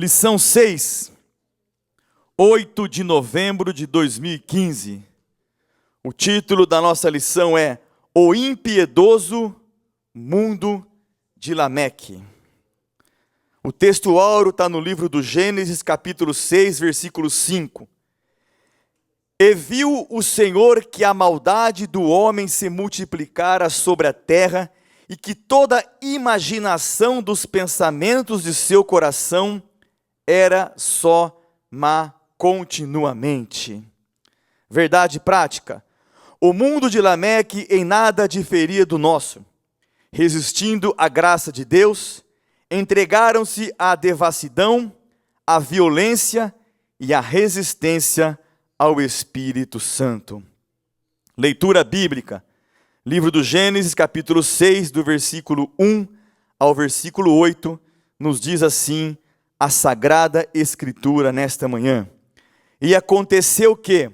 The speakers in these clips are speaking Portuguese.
Lição 6, 8 de novembro de 2015. O título da nossa lição é O Impiedoso Mundo de Lameque. O texto áureo está no livro do Gênesis, capítulo 6, versículo 5. E viu o Senhor que a maldade do homem se multiplicara sobre a terra, e que toda imaginação dos pensamentos de seu coração era só má continuamente. Verdade prática: o mundo de Lameque em nada diferia do nosso. Resistindo à graça de Deus, entregaram-se à devassidão, à violência e à resistência ao Espírito Santo. Leitura bíblica. Livro do Gênesis, capítulo 6, do versículo 1 ao versículo 8, nos diz assim a Sagrada Escritura nesta manhã. E aconteceu que,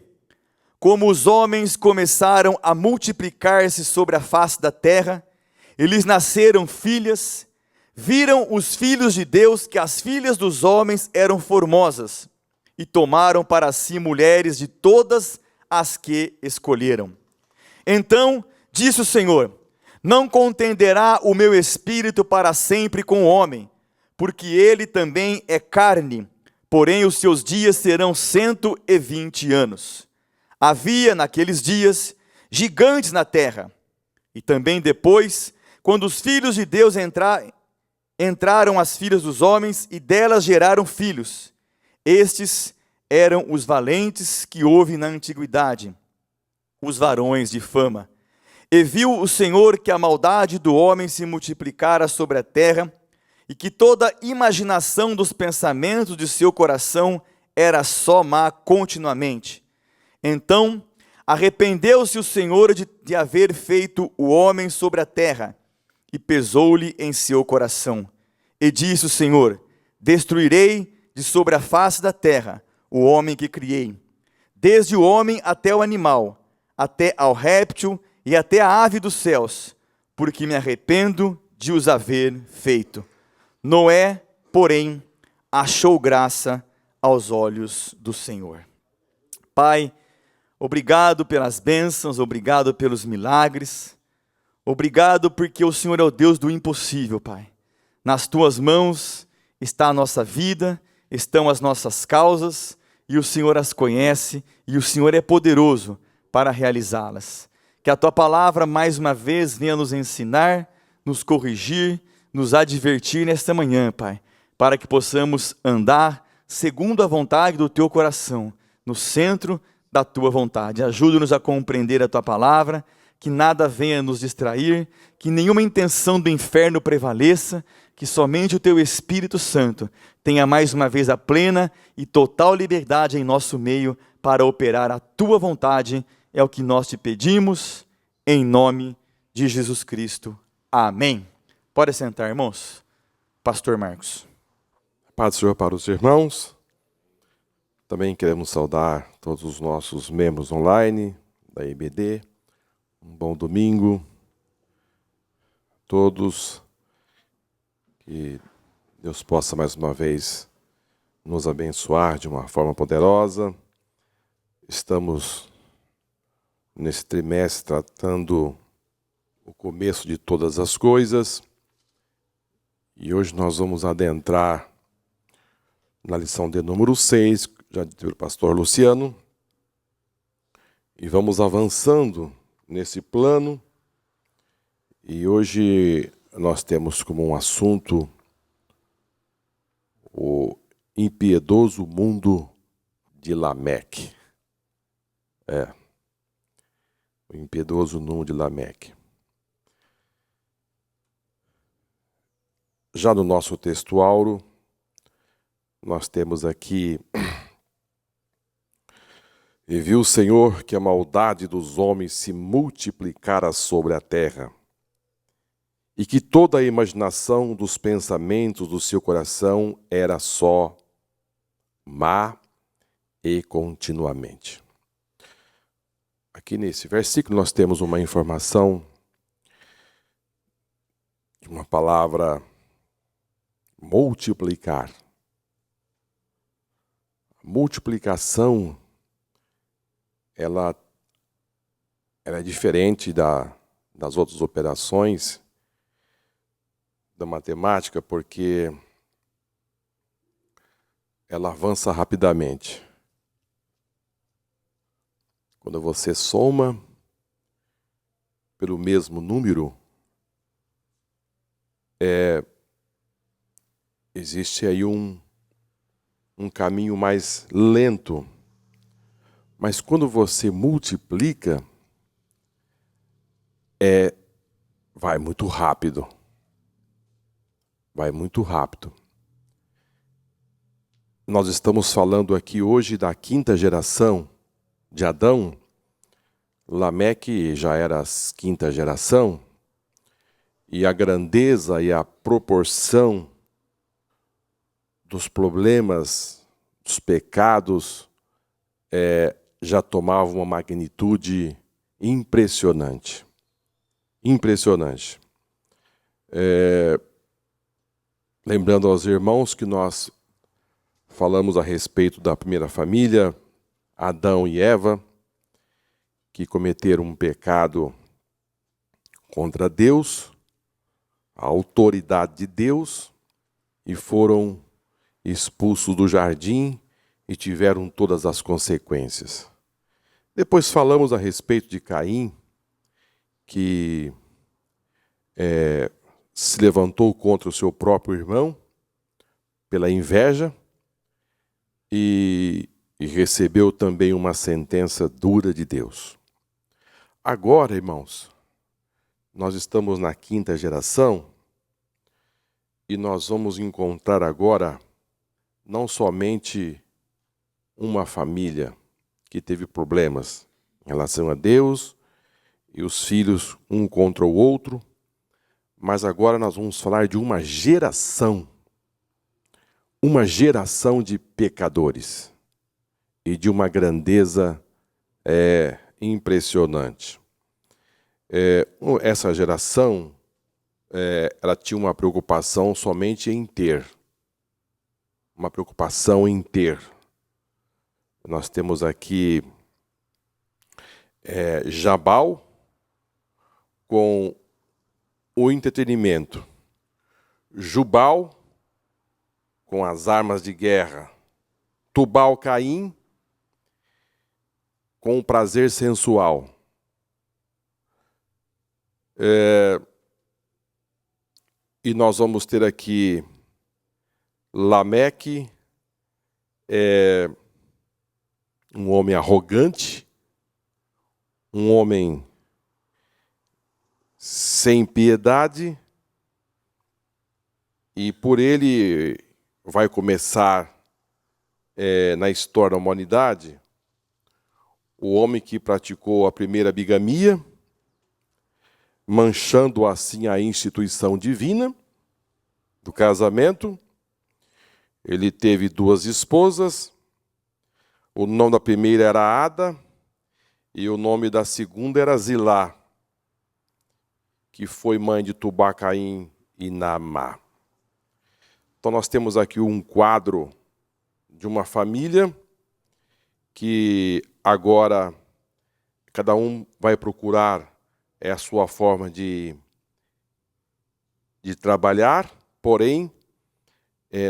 como os homens começaram a multiplicar-se sobre a face da terra, eles nasceram filhas, viram os filhos de Deus que as filhas dos homens eram formosas, e tomaram para si mulheres de todas as que escolheram. Então disse o Senhor: não contenderá o meu espírito para sempre com o homem, porque ele também é carne, porém os seus dias serão 120 anos. Havia naqueles dias gigantes na terra, e também depois, quando os filhos de Deus entraram as filhas dos homens, e delas geraram filhos. Estes eram os valentes que houve na antiguidade, os varões de fama. E viu o Senhor que a maldade do homem se multiplicara sobre a terra, e que toda imaginação dos pensamentos de seu coração era só má continuamente. Então arrependeu-se o Senhor de haver feito o homem sobre a terra, e pesou-lhe em seu coração. E disse o Senhor: destruirei de sobre a face da terra o homem que criei, desde o homem até o animal, até ao réptil e até a ave dos céus, porque me arrependo de os haver feito. Noé, porém, achou graça aos olhos do Senhor. Pai, obrigado pelas bênçãos, obrigado pelos milagres, obrigado porque o Senhor é o Deus do impossível, Pai. Nas tuas mãos está a nossa vida, estão as nossas causas, e o Senhor as conhece, e o Senhor é poderoso para realizá-las. Que a tua palavra mais uma vez venha nos ensinar, nos corrigir, nos advertir nesta manhã, Pai, para que possamos andar segundo a vontade do teu coração, no centro da tua vontade. Ajuda-nos a compreender a tua palavra, que nada venha nos distrair, que nenhuma intenção do inferno prevaleça, que somente o teu Espírito Santo tenha mais uma vez a plena e total liberdade em nosso meio para operar a tua vontade. É o que nós te pedimos, em nome de Jesus Cristo. Amém. Pode sentar, irmãos. Pastor Marcos. Paz do Senhor para os irmãos. Também queremos saudar todos os nossos membros online da IBD. Um bom domingo. Todos. Que Deus possa mais uma vez nos abençoar de uma forma poderosa. Estamos nesse trimestre tratando o começo de todas as coisas. E hoje nós vamos adentrar na lição de número 6, já dito pelo pastor Luciano. E vamos avançando nesse plano. E hoje nós temos como um assunto o impiedoso mundo de Lameque. O impiedoso mundo de Lameque. Já no nosso texto áureo, nós temos aqui: e viu o Senhor que a maldade dos homens se multiplicara sobre a terra, e que toda a imaginação dos pensamentos do seu coração era só má e continuamente. Aqui nesse versículo nós temos uma informação de uma palavra multiplicar. multiplicação, ela é diferente das outras operações da matemática, porque ela avança rapidamente. Quando você soma pelo mesmo número, existe aí um caminho mais lento. Mas quando você multiplica, vai muito rápido. Vai muito rápido. Nós estamos falando aqui hoje da quinta geração de Adão. Lameque já era a quinta geração, e a grandeza e a proporção dos problemas, dos pecados, já tomava uma magnitude impressionante. Impressionante. Lembrando aos irmãos que nós falamos a respeito da primeira família, Adão e Eva, que cometeram um pecado contra Deus, a autoridade de Deus, e foram expulsos do jardim e tiveram todas as consequências. Depois falamos a respeito de Caim, que se levantou contra o seu próprio irmão pela inveja e recebeu também uma sentença dura de Deus. Agora, irmãos, nós estamos na quinta geração e nós vamos encontrar agora não somente uma família que teve problemas em relação a Deus e os filhos um contra o outro, mas agora nós vamos falar de uma geração de pecadores e de uma grandeza impressionante. Essa geração, ela tinha uma preocupação somente em ter. Uma preocupação em ter. Nós temos aqui Jabal com o entretenimento, Jubal com as armas de guerra, Tubal-Caim com o prazer sensual. E nós vamos ter aqui Lameque, um homem arrogante, um homem sem piedade, e por ele vai começar na história da humanidade o homem que praticou a primeira bigamia, manchando assim a instituição divina do casamento. Ele teve 2 esposas, o nome da primeira era Ada e o nome da segunda era Zilá, que foi mãe de Tubal-Caim e Naamá. Então nós temos aqui um quadro de uma família que agora cada um vai procurar a sua forma de trabalhar, porém,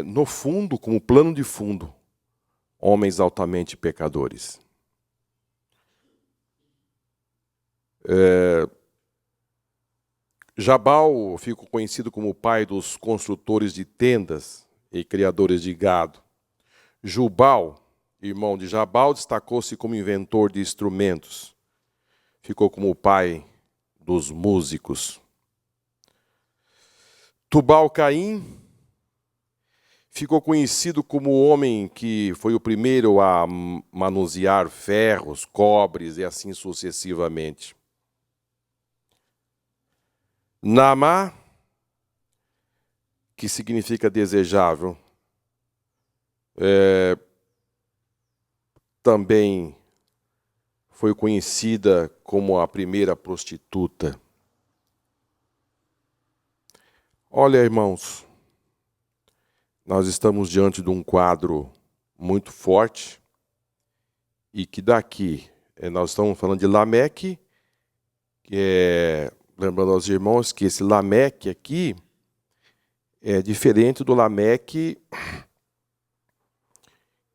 no fundo, como plano de fundo, homens altamente pecadores. Jabal ficou conhecido como o pai dos construtores de tendas e criadores de gado. Jubal, irmão de Jabal, destacou-se como inventor de instrumentos. Ficou como o pai dos músicos. Tubal-Caim ficou conhecido como o homem que foi o primeiro a manusear ferros, cobres e assim sucessivamente. Naamá, que significa desejável, também foi conhecida como a primeira prostituta. Olha, irmãos, nós estamos diante de um quadro muito forte, e que daqui, nós estamos falando de Lameque, lembrando aos irmãos que esse Lameque aqui é diferente do Lameque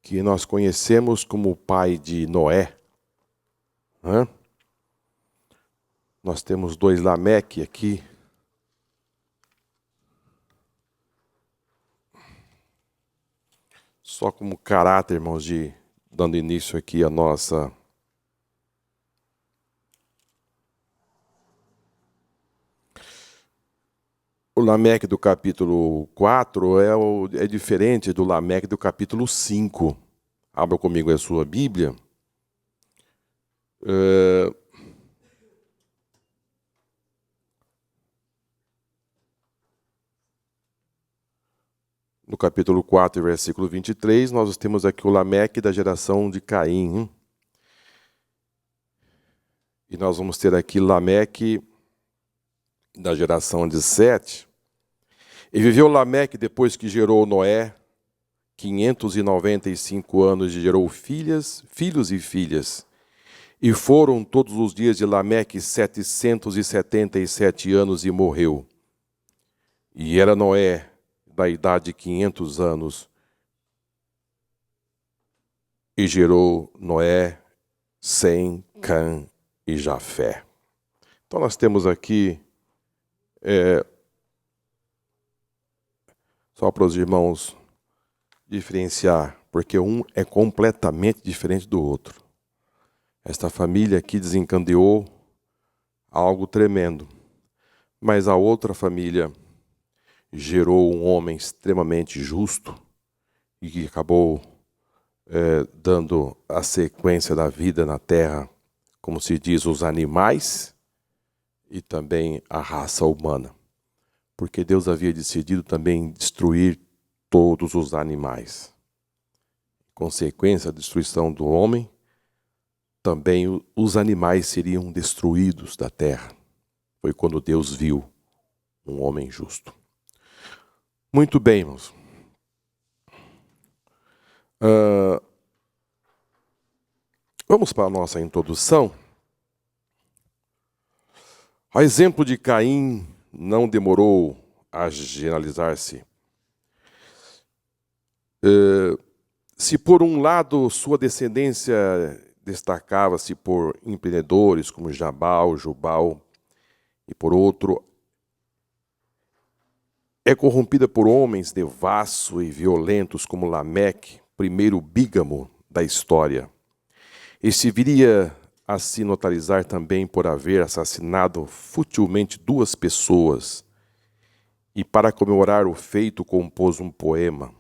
que nós conhecemos como o pai de Noé. Nós temos dois Lameque aqui. Só como caráter, irmãos, dando início aqui a nossa... O Lameque do capítulo 4 é diferente do Lameque do capítulo 5. Abra comigo a sua Bíblia. No capítulo 4, versículo 23, nós temos aqui o Lameque da geração de Caim. E nós vamos ter aqui Lameque da geração de Sete. E viveu Lameque depois que gerou Noé 595 anos e gerou filhos e filhas. E foram todos os dias de Lameque 777 anos e morreu. E era Noé da idade de 500 anos. E gerou Noé, Sem, Cã e Jafé. Então nós temos aqui, só para os irmãos diferenciar, porque um é completamente diferente do outro. Esta família aqui desencadeou algo tremendo, mas a outra família gerou um homem extremamente justo e que acabou dando a sequência da vida na terra, como se diz, os animais e também a raça humana. Porque Deus havia decidido também destruir todos os animais. Consequência da destruição do homem, também os animais seriam destruídos da terra. Foi quando Deus viu um homem justo. Muito bem, irmãos. Vamos para a nossa introdução. A exemplo de Caim, não demorou a generalizar-se. Se por um lado sua descendência destacava-se por empreendedores como Jabal, Jubal, e por outro, é corrompida por homens devassos e violentos como Lameque, primeiro bígamo da história. E se viria a se notarizar também por haver assassinado futilmente 2 pessoas, e para comemorar o feito compôs um poema.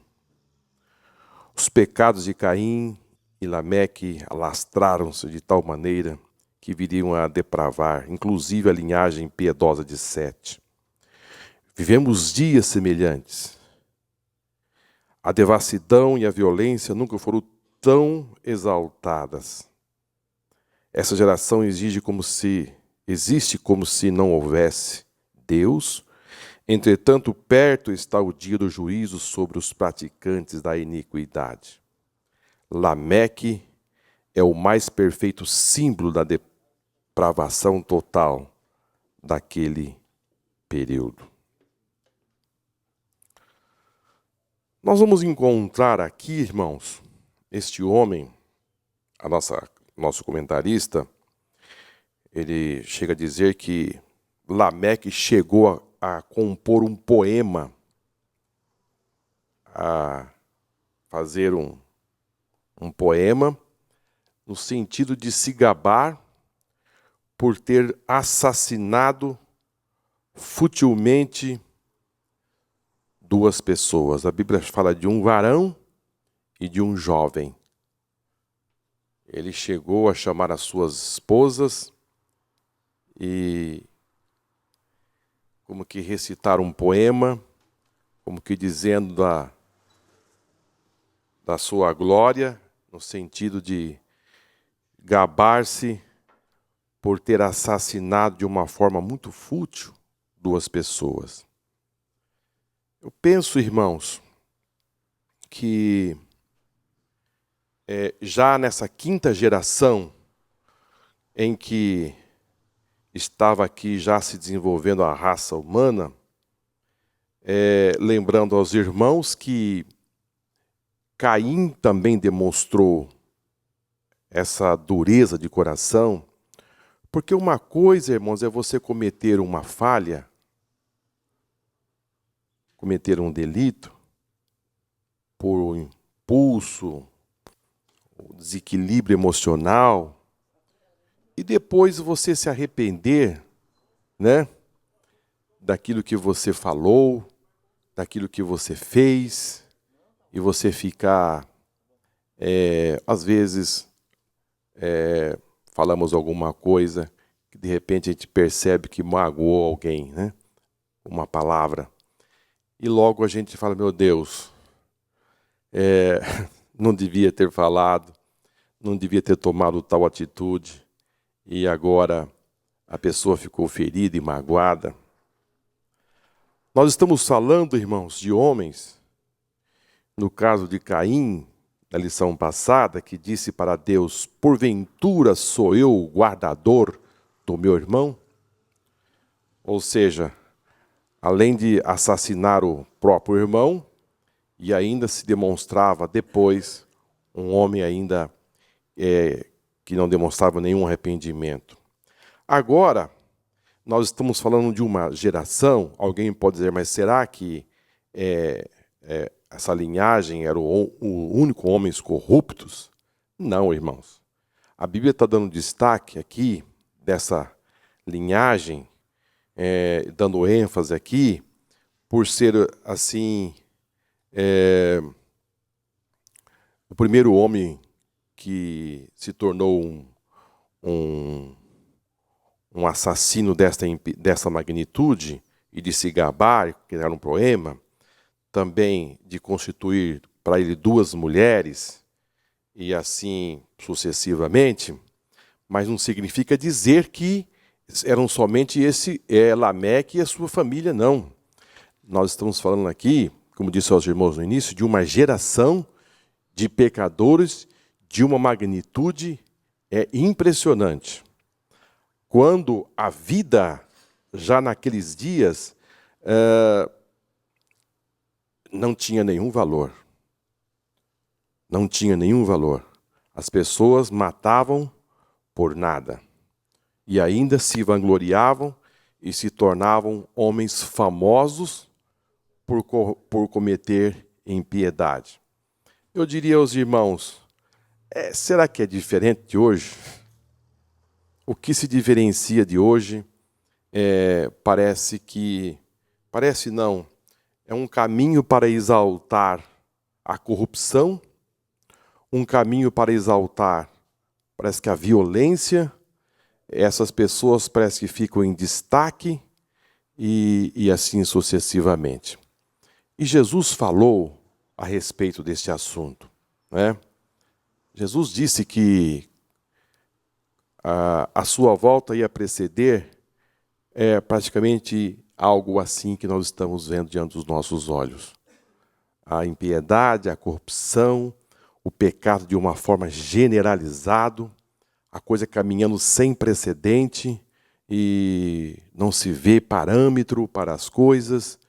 Os pecados de Caim e Lameque alastraram-se de tal maneira que viriam a depravar, inclusive a linhagem piedosa de Sete. Vivemos dias semelhantes. A devassidão e a violência nunca foram tão exaltadas. Essa geração existe como se não houvesse Deus. Entretanto, perto está o dia do juízo sobre os praticantes da iniquidade. Lameque é o mais perfeito símbolo da depravação total daquele período. Nós vamos encontrar aqui, irmãos, este homem, nosso comentarista, ele chega a dizer que Lameque chegou a compor um poema, a fazer um poema no sentido de se gabar por ter assassinado futilmente 2 pessoas. A Bíblia fala de um varão e de um jovem. Ele chegou a chamar as suas esposas e como que recitar um poema, como que dizendo da sua glória, no sentido de gabar-se por ter assassinado de uma forma muito fútil 2 pessoas. Eu penso, irmãos, que já nessa quinta geração em que estava aqui já se desenvolvendo a raça humana, lembrando aos irmãos que Caim também demonstrou essa dureza de coração, porque uma coisa, irmãos, é você cometer uma falha, cometer um delito, por impulso, desequilíbrio emocional, e depois você se arrepender, né, daquilo que você falou, daquilo que você fez, e você ficar, às vezes, falamos alguma coisa que de repente a gente percebe que magoou alguém, né, uma palavra, e logo a gente fala, meu Deus, não devia ter falado, não devia ter tomado tal atitude, e agora a pessoa ficou ferida e magoada. Nós estamos falando, irmãos, de homens, no caso de Caim, na lição passada, que disse para Deus, porventura sou eu o guardador do meu irmão? Ou seja, além de assassinar o próprio irmão, e ainda se demonstrava depois um homem ainda que não demonstrava nenhum arrependimento. Agora, nós estamos falando de uma geração, alguém pode dizer, mas será que essa linhagem era o único homens corruptos? Não, irmãos. A Bíblia está dando destaque aqui dessa linhagem, dando ênfase aqui, por ser assim, o primeiro homem que se tornou um assassino dessa magnitude e de se gabar, criar um poema, também de constituir para ele 2 mulheres e assim sucessivamente, mas não significa dizer que eram somente Lameque e a sua família, não. Nós estamos falando aqui, como disse aos irmãos no início, de uma geração de pecadores de uma magnitude impressionante. Quando a vida, já naqueles dias, não tinha nenhum valor. Não tinha nenhum valor. As pessoas matavam por nada. E ainda se vangloriavam e se tornavam homens famosos por cometer impiedade. Eu diria aos irmãos, será que é diferente de hoje? O que se diferencia de hoje parece não, é um caminho para exaltar a corrupção, um caminho para exaltar, parece que a violência, essas pessoas parece que ficam em destaque e assim sucessivamente. E Jesus falou a respeito deste assunto, né? Jesus disse que a sua volta ia preceder praticamente algo assim que nós estamos vendo diante dos nossos olhos. A impiedade, a corrupção, o pecado de uma forma generalizado, a coisa caminhando sem precedente e não se vê parâmetro para as coisas.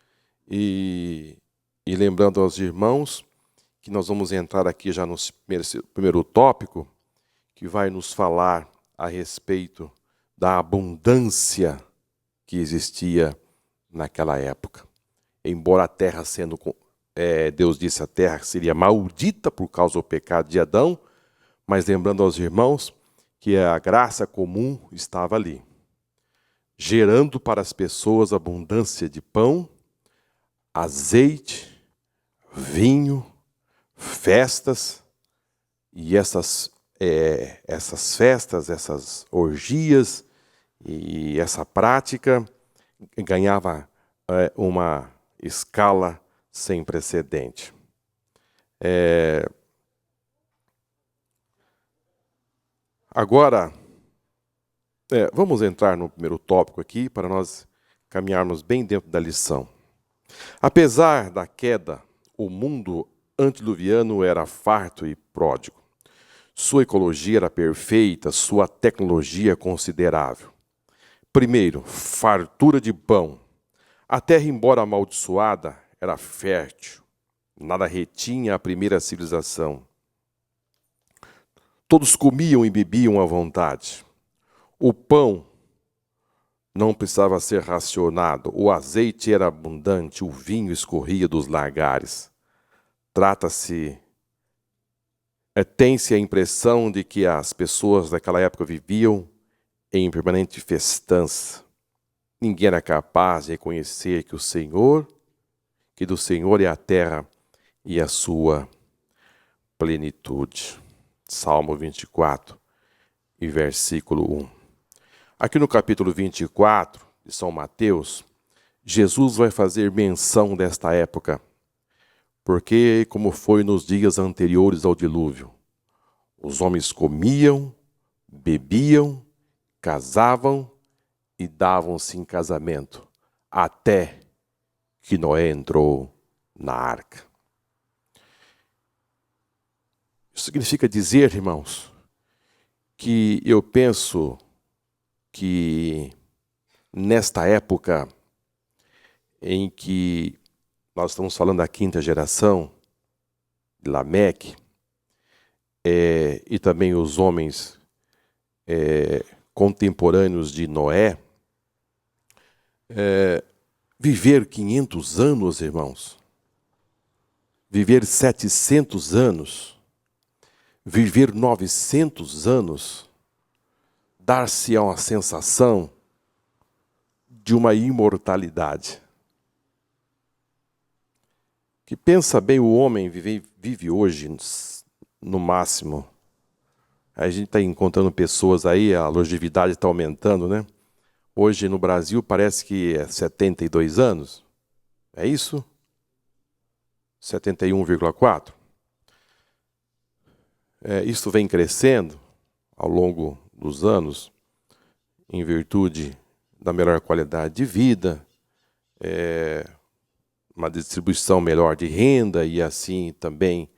E lembrando aos irmãos que nós vamos entrar aqui já no primeiro tópico, que vai nos falar a respeito da abundância que existia naquela época. Embora a terra Deus disse a terra seria maldita por causa do pecado de Adão, mas lembrando aos irmãos que a graça comum estava ali, gerando para as pessoas abundância de pão, azeite, vinho, festas, e essas festas, essas orgias e essa prática ganhava uma escala sem precedente. Agora, vamos entrar no primeiro tópico aqui para nós caminharmos bem dentro da lição. Apesar da queda, o mundo antediluviano era farto e pródigo. Sua ecologia era perfeita, sua tecnologia considerável. Primeiro, fartura de pão. A terra, embora amaldiçoada, era fértil. Nada retinha a primeira civilização. Todos comiam e bebiam à vontade. O pão não precisava ser racionado, o azeite era abundante, o vinho escorria dos lagares. Tem-se a impressão de que as pessoas daquela época viviam em permanente festança. Ninguém era capaz de reconhecer que do Senhor é a terra e a sua plenitude. Salmo 24 e versículo 1. Aqui no capítulo 24 de São Mateus, Jesus vai fazer menção desta época, porque, como foi nos dias anteriores ao dilúvio, os homens comiam, bebiam, casavam e davam-se em casamento, até que Noé entrou na arca. Isso significa dizer, irmãos, que eu penso que nesta época em que nós estamos falando da quinta geração, de Lameque, e também os homens contemporâneos de Noé, viver 500 anos, irmãos, viver 700 anos, viver 900 anos, dar-se a uma sensação de uma imortalidade. Que pensa bem, o homem vive hoje, no máximo. A gente está encontrando pessoas aí, a longevidade está aumentando, né? Hoje no Brasil parece que é 72 anos. É isso? 71,4. Isso vem crescendo ao longo dos anos, em virtude da melhor qualidade de vida, uma distribuição melhor de renda e assim também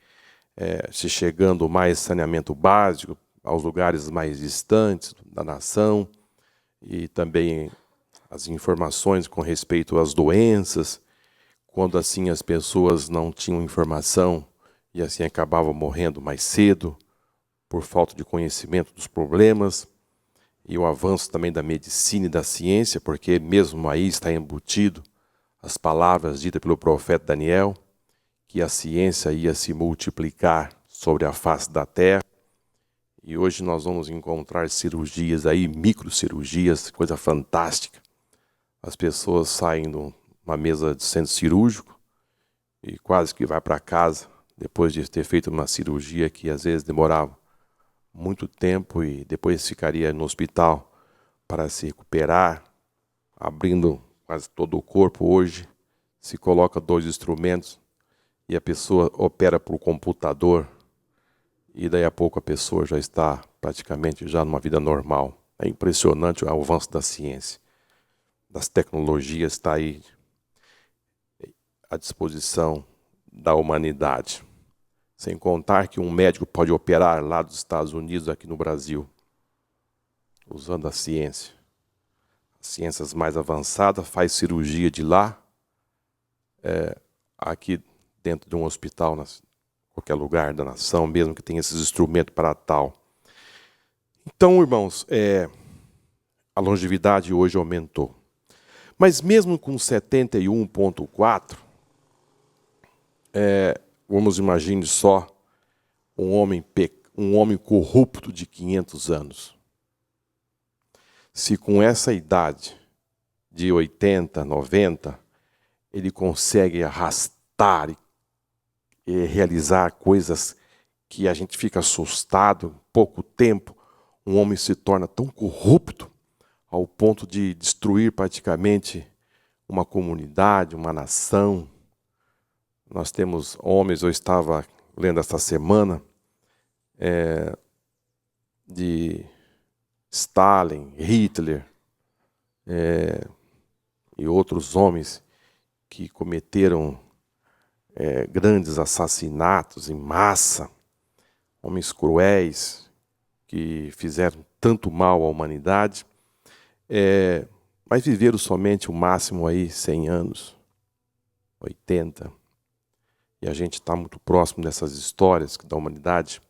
se chegando mais saneamento básico aos lugares mais distantes da nação e também as informações com respeito às doenças, quando assim as pessoas não tinham informação e assim acabavam morrendo mais cedo por falta de conhecimento dos problemas, e o avanço também da medicina e da ciência, porque mesmo aí está embutido as palavras ditas pelo profeta Daniel, que a ciência ia se multiplicar sobre a face da terra. E hoje nós vamos encontrar cirurgias aí, microcirurgias, coisa fantástica. As pessoas saem de uma mesa de centro cirúrgico e quase que vai para casa depois de ter feito uma cirurgia que às vezes demorava muito tempo e depois ficaria no hospital para se recuperar, abrindo quase todo o corpo. Hoje se coloca 2 instrumentos e a pessoa opera por computador e daí a pouco a pessoa já está praticamente já numa vida normal. É impressionante o avanço da ciência, das tecnologias, está aí à disposição da humanidade. Sem contar que um médico pode operar lá dos Estados Unidos, aqui no Brasil, usando a ciência. As ciências mais avançadas, faz cirurgia de lá, aqui dentro de um hospital, em qualquer lugar da nação, mesmo que tenha esses instrumentos para tal. Então, irmãos, a longevidade hoje aumentou. Mas mesmo com 71,4, vamos imaginar só um homem corrupto de 500 anos. Se com essa idade de 80, 90, ele consegue arrastar e realizar coisas que a gente fica assustado, em pouco tempo, um homem se torna tão corrupto ao ponto de destruir praticamente uma comunidade, uma nação. Nós temos homens, eu estava lendo esta semana, de Stalin, Hitler e outros homens que cometeram grandes assassinatos em massa, homens cruéis, que fizeram tanto mal à humanidade, mas viveram somente o máximo aí 100 anos, 80. E a gente está muito próximo dessas histórias da humanidade.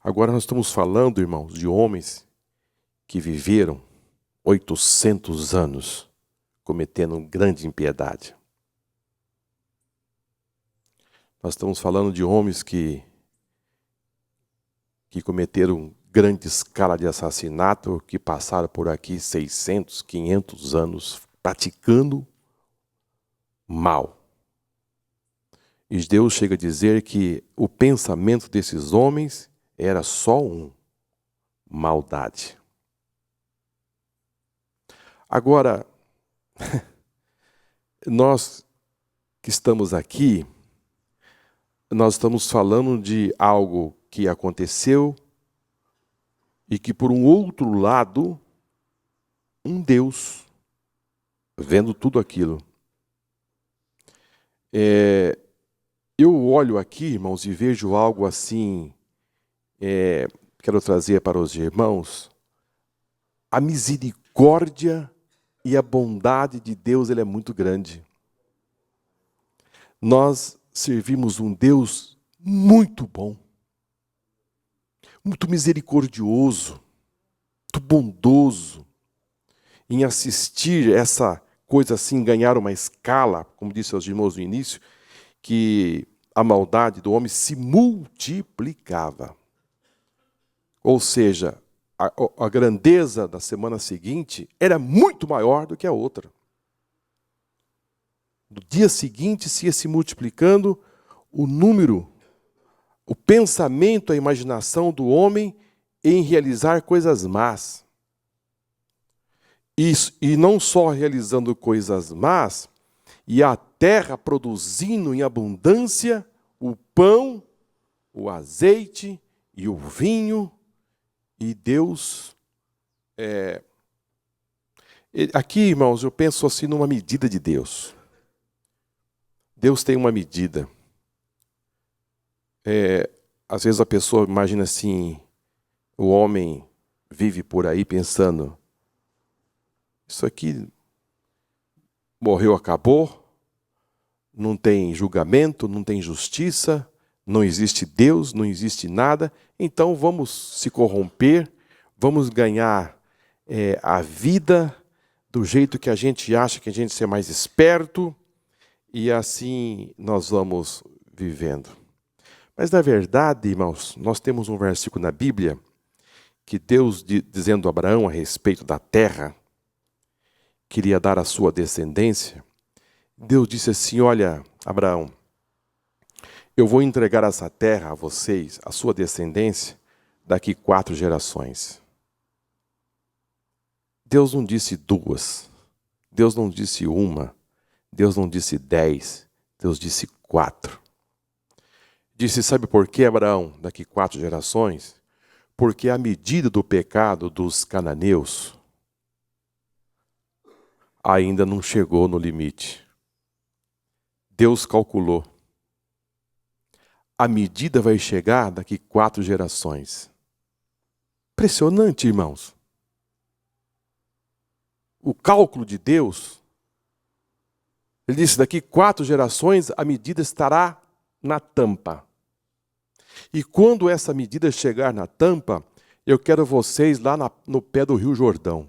Agora nós estamos falando, irmãos, de homens que viveram 800 anos cometendo grande impiedade. Nós estamos falando de homens que cometeram grande escala de assassinato, que passaram por aqui 600, 500 anos praticando mal. E Deus chega a dizer que o pensamento desses homens era só maldade. Agora, nós que estamos aqui, nós estamos falando de algo que aconteceu e que, por um outro lado, um Deus, vendo tudo aquilo. Eu olho aqui, irmãos, e vejo algo assim, quero trazer para os irmãos, a misericórdia e a bondade de Deus, ele é muito grande. Nós servimos um Deus muito bom, muito misericordioso, muito bondoso, em assistir essa coisa assim, ganhar uma escala, como disse aos irmãos no início, que a maldade do homem se multiplicava. Ou seja, a grandeza da semana seguinte era muito maior do que a outra. No dia seguinte se ia se multiplicando o número, o pensamento, a imaginação do homem em realizar coisas más. E não só realizando coisas más, e a terra produzindo em abundância o pão, o azeite e o vinho. E Deus... Aqui, irmãos, eu penso assim numa medida de Deus. Deus tem uma medida. Às vezes a pessoa imagina assim, o homem vive por aí pensando, isso aqui morreu, acabou, não tem julgamento, não tem justiça, não existe Deus, não existe nada, então vamos se corromper, vamos ganhar a vida do jeito que a gente acha que a gente é mais esperto, e assim nós vamos vivendo. Mas na verdade, irmãos, nós temos um versículo na Bíblia que Deus, dizendo a Abraão a respeito da terra, queria dar a sua descendência. Deus disse assim, olha, Abraão, eu vou entregar essa terra a vocês, a sua descendência, daqui 4 gerações. Deus não disse 2, Deus não disse 1, Deus não disse 10, Deus disse 4. Disse, sabe por quê, Abraão, daqui 4 gerações? Porque a medida do pecado dos cananeus ainda não chegou no limite. Deus calculou. A medida vai chegar daqui 4 gerações. Impressionante, irmãos. O cálculo de Deus, ele disse, daqui 4 gerações a medida estará na tampa. E quando essa medida chegar na tampa, eu quero vocês lá no pé do Rio Jordão.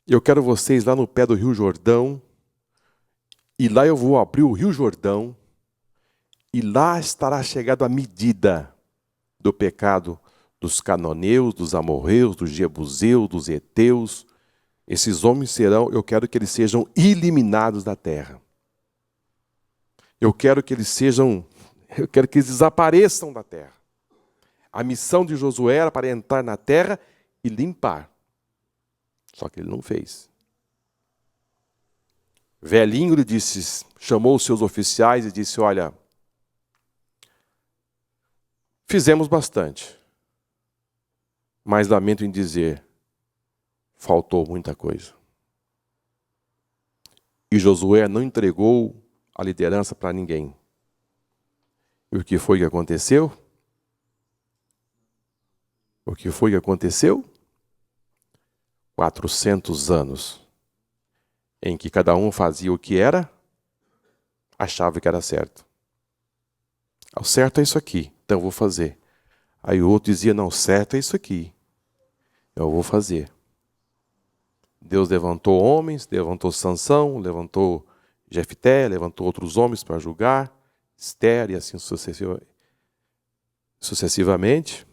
Eu quero vocês lá no pé do Rio Jordão, e lá eu vou abrir o Rio Jordão, e lá estará chegada a medida do pecado dos cananeus, dos amorreus, dos jebuseus, dos heteus. Esses homens serão, eu quero que eles sejam eliminados da terra. Eu quero que eles desapareçam da terra. A missão de Josué era para entrar na terra e limpar. Só que ele não fez. Velhinho lhe disse, chamou os seus oficiais e disse, olha, fizemos bastante, mas lamento em dizer, faltou muita coisa. E Josué não entregou a liderança para ninguém. E o que foi que aconteceu? O que foi que aconteceu? 400 anos em que cada um fazia o que era, achava que era certo. O certo é isso aqui, então eu vou fazer. Aí o outro dizia, não, certo é isso aqui, eu vou fazer. Deus levantou homens, levantou Sansão, levantou Jefté, levantou outros homens para julgar, Esther e assim sucessivamente.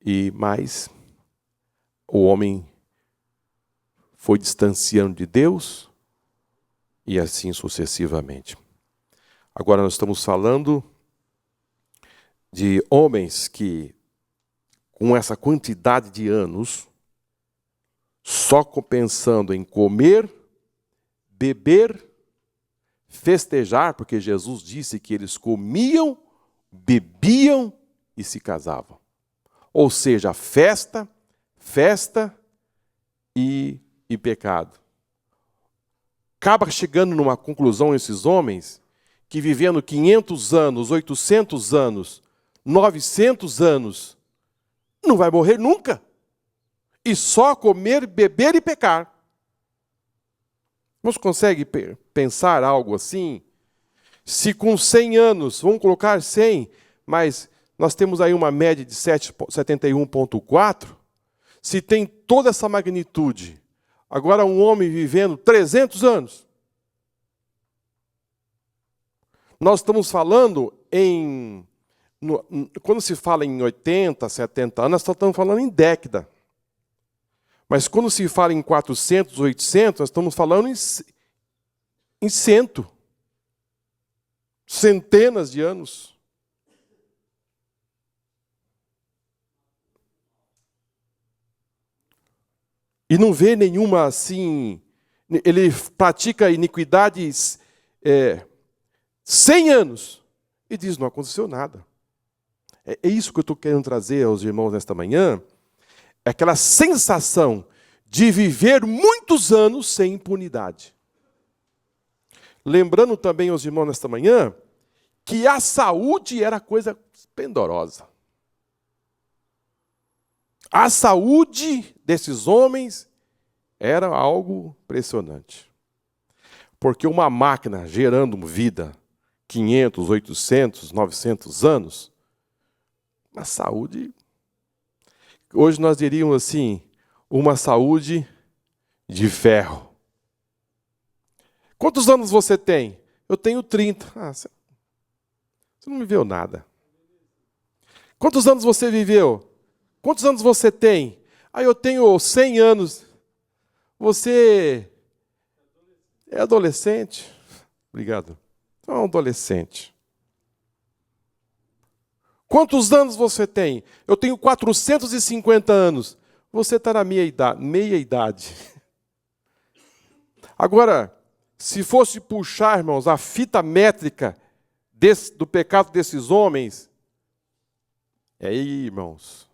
E mais, o homem foi distanciando de Deus e assim sucessivamente. Agora nós estamos falando de homens que, com essa quantidade de anos, só pensando em comer, beber, festejar, porque Jesus disse que eles comiam, bebiam e se casavam. Ou seja, festa e pecado. Acaba chegando numa conclusão esses homens que vivendo 500 anos, 800 anos, 900 anos, não vai morrer nunca. E só comer, beber e pecar. Você consegue pensar algo assim? Se com 100 anos, vamos colocar 100, mas nós temos aí uma média de 71,4, se tem toda essa magnitude, agora um homem vivendo 300 anos. Nós estamos falando quando se fala em 80, 70 anos, nós estamos falando em década. Mas quando se fala em 400, 800, nós estamos falando em centenas de anos. E não vê nenhuma assim, ele pratica iniquidades 100 anos e diz, não aconteceu nada. É isso que eu estou querendo trazer aos irmãos nesta manhã, é aquela sensação de viver muitos anos sem impunidade. Lembrando também aos irmãos nesta manhã, que a saúde era coisa esplendorosa. A saúde desses homens era algo impressionante. Porque uma máquina gerando vida 500, 800, 900 anos, a saúde, hoje nós diríamos assim, uma saúde de ferro. Quantos anos você tem? Eu tenho 30. Você não viveu nada. Quantos anos você viveu? Quantos anos você tem? Eu tenho 100 anos. Você é adolescente? Obrigado. É um adolescente. Quantos anos você tem? Eu tenho 450 anos. Você está na meia idade. Agora, se fosse puxar, irmãos, a fita métrica do pecado desses homens, irmãos.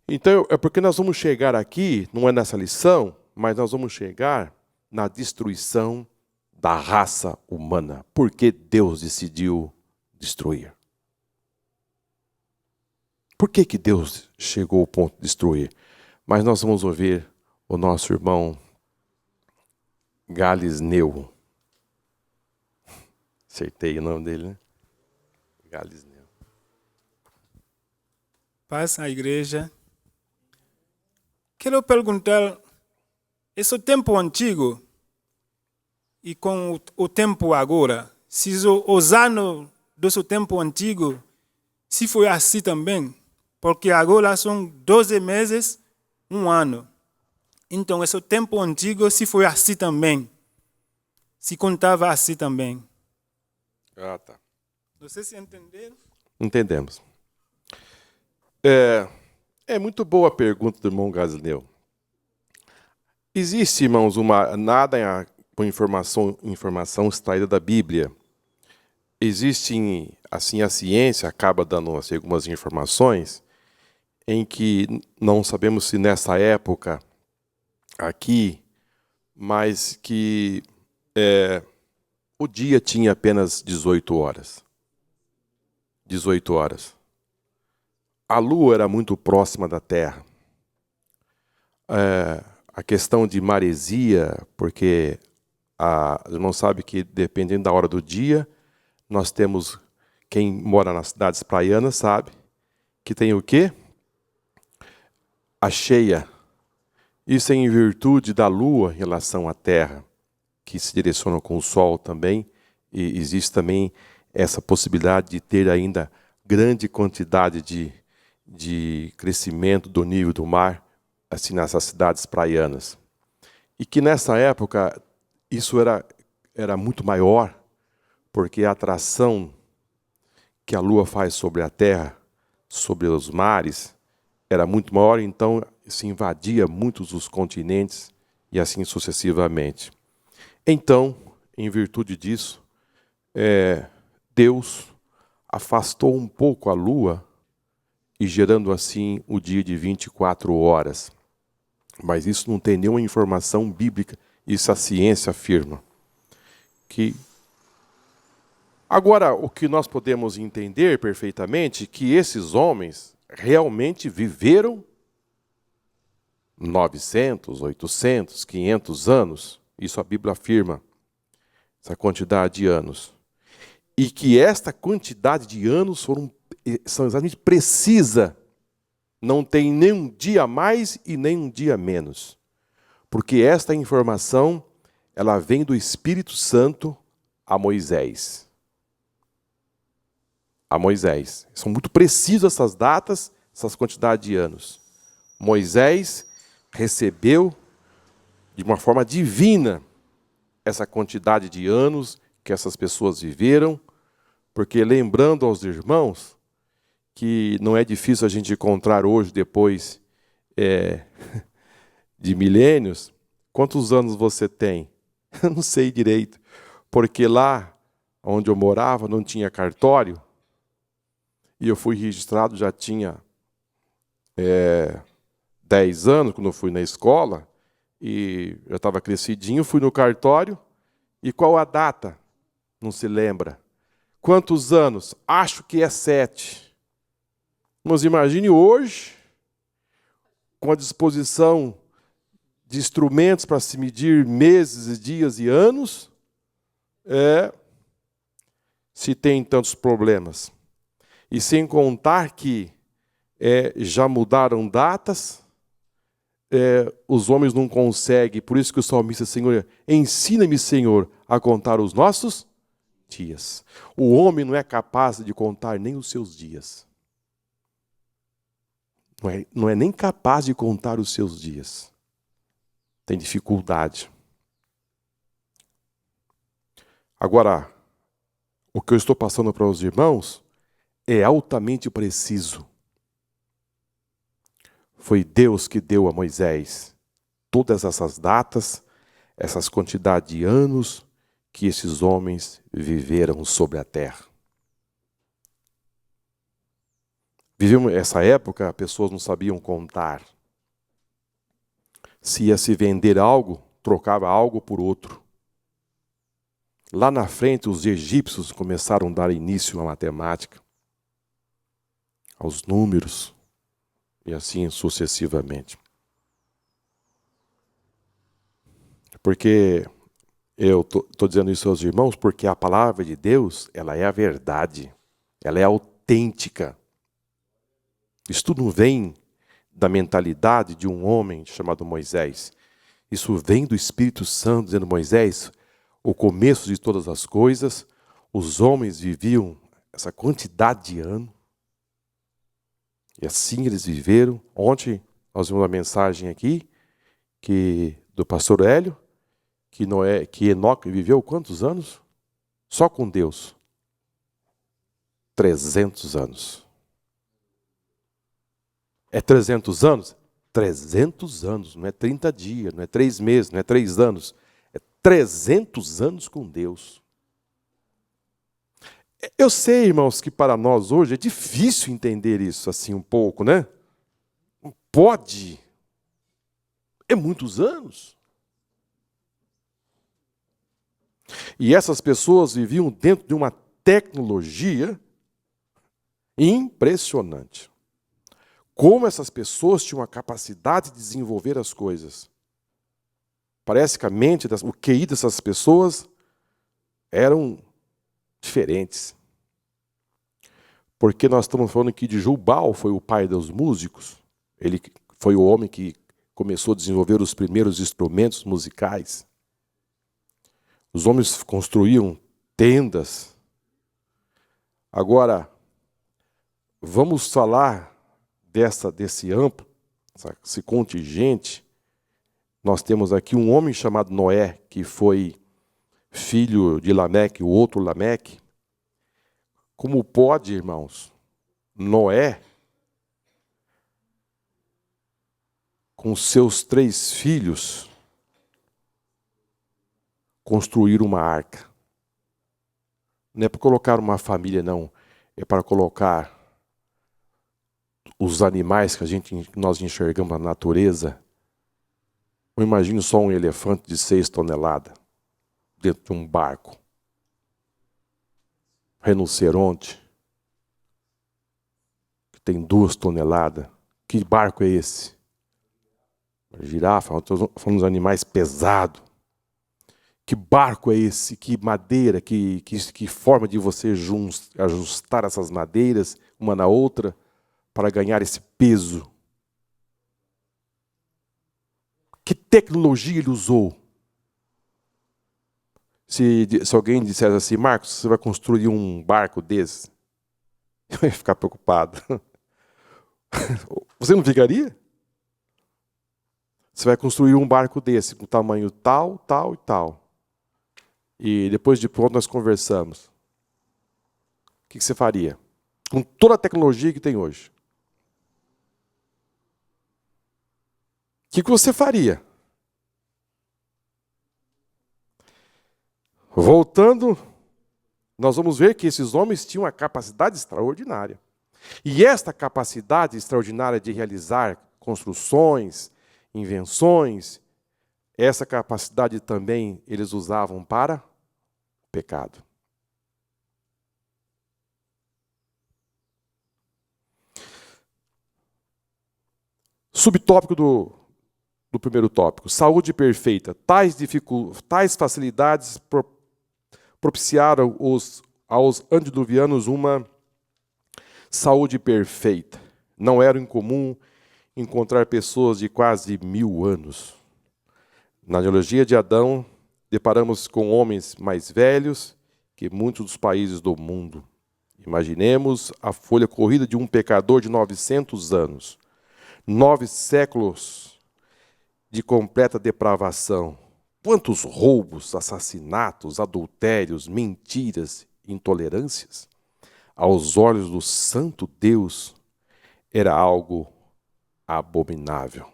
Então, é porque nós vamos chegar aqui, não é nessa lição, mas nós vamos chegar na destruição da raça humana. Porque Deus decidiu destruir. Por que Deus chegou ao ponto de destruir? Mas nós vamos ouvir o nosso irmão Galisneu. Acertei o nome dele, né? Galisneu. Paz à igreja. Quero perguntar, esse tempo antigo e com o tempo agora, se os anos desse tempo antigo, se foi assim também, porque agora são 12 meses, um ano. Então, esse tempo antigo, se foi assim também, se contava assim também. Tá. Não sei se entenderam. Entendemos. É muito boa a pergunta do irmão Galisneu. Existe, irmãos, nada com informação extraída da Bíblia. Existe, assim, a ciência acaba dando assim, algumas informações em que não sabemos se nessa época aqui, mas que o dia tinha apenas 18 horas. 18 horas. A lua era muito próxima da Terra. A questão de maresia, porque a irmão sabe que dependendo da hora do dia, nós temos, quem mora nas cidades praianas sabe, que tem o quê? A cheia. Isso é em virtude da lua em relação à Terra, que se direciona com o Sol também, e existe também essa possibilidade de ter ainda grande quantidade de crescimento do nível do mar, assim, nessas cidades praianas. E que nessa época isso era muito maior, porque a atração que a lua faz sobre a Terra, sobre os mares, era muito maior, então se invadia muitos dos continentes e assim sucessivamente. Então, em virtude disso, Deus afastou um pouco a lua e gerando assim o dia de 24 horas. Mas isso não tem nenhuma informação bíblica, isso a ciência afirma. Agora, o que nós podemos entender perfeitamente é que esses homens realmente viveram 900, 800, 500 anos. Isso a Bíblia afirma, essa quantidade de anos. E que esta quantidade de anos são exatamente precisa. Não tem nem um dia a mais e nem um dia a menos. Porque esta informação, ela vem do Espírito Santo a Moisés. A Moisés. São muito precisas essas datas, essas quantidades de anos. Moisés recebeu de uma forma divina essa quantidade de anos que essas pessoas viveram, porque lembrando aos irmãos que não é difícil a gente encontrar hoje, depois de milênios, quantos anos você tem? Eu não sei direito, porque lá onde eu morava não tinha cartório, e eu fui registrado, já tinha 10 anos, quando eu fui na escola, e eu estava crescidinho, fui no cartório, e qual a data? Não se lembra. Quantos anos? Acho que é 7. Mas imagine hoje, com a disposição de instrumentos para se medir meses, dias e anos, se tem tantos problemas. E sem contar que já mudaram datas, os homens não conseguem, por isso que o salmista, Senhor, ensina-me, Senhor, a contar os nossos dias. O homem não é capaz de contar nem os seus dias. Não é nem capaz de contar os seus dias. Tem dificuldade. Agora, o que eu estou passando para os irmãos é altamente preciso. Foi Deus que deu a Moisés todas essas datas, essas quantidades de anos que esses homens viveram sobre a terra. Vivemos essa época, pessoas não sabiam contar. Se ia se vender algo, trocava algo por outro. Lá na frente, os egípcios começaram a dar início à matemática, aos números, e assim sucessivamente. Porque eu estou dizendo isso aos irmãos, porque a palavra de Deus, ela é a verdade, ela é autêntica. Isso tudo não vem da mentalidade de um homem chamado Moisés. Isso vem do Espírito Santo, dizendo: Moisés, o começo de todas as coisas, os homens viviam essa quantidade de anos, e assim eles viveram. Ontem nós vimos uma mensagem aqui do pastor Hélio, que Enoque viveu quantos anos? Só com Deus. 300 anos. É 300 anos? 300 anos, não é 30 dias, não é 3 meses, não é 3 anos. É 300 anos com Deus. Eu sei, irmãos, que para nós hoje é difícil entender isso assim um pouco, né? Pode. É muitos anos. E essas pessoas viviam dentro de uma tecnologia impressionante. Como essas pessoas tinham a capacidade de desenvolver as coisas. Parece que a mente, o QI dessas pessoas eram diferentes. Porque nós estamos falando aqui de Jubal, foi o pai dos músicos. Ele foi o homem que começou a desenvolver os primeiros instrumentos musicais. Os homens construíam tendas. Agora, vamos falar desse amplo, esse contingente. Nós temos aqui um homem chamado Noé, que foi filho de Lameque, o outro Lameque. Como pode, irmãos, Noé, com seus 3 filhos, construir uma arca? Não é para colocar uma família, não. É para colocar os animais que nós enxergamos na natureza. Eu imagino só um elefante de 6 toneladas dentro de um barco. Rinoceronte, que tem 2 toneladas. Que barco é esse? Girafa, falando dos animais pesados. Que barco é esse? Que madeira, que forma de você ajustar essas madeiras uma na outra para ganhar esse peso? Que tecnologia ele usou? Se alguém dissesse assim, Marcos, você vai construir um barco desse? Eu ia ficar preocupado. Você não ficaria? Você vai construir um barco desse, com tamanho tal, tal e tal. E depois de pronto nós conversamos. O que você faria? Com toda a tecnologia que tem hoje. O que você faria? Voltando, nós vamos ver que esses homens tinham uma capacidade extraordinária. E esta capacidade extraordinária de realizar construções, invenções, essa capacidade também eles usavam para o pecado. Subtópico do primeiro tópico, saúde perfeita. Tais facilidades propiciaram aos antediluvianos uma saúde perfeita. Não era incomum encontrar pessoas de quase 1000 anos. Na genealogia de Adão, deparamos com homens mais velhos que muitos dos países do mundo. Imaginemos a folha corrida de um pecador de 900 anos. 9 séculos de completa depravação. Quantos roubos, assassinatos, adultérios, mentiras, intolerâncias? Aos olhos do santo Deus, era algo abominável.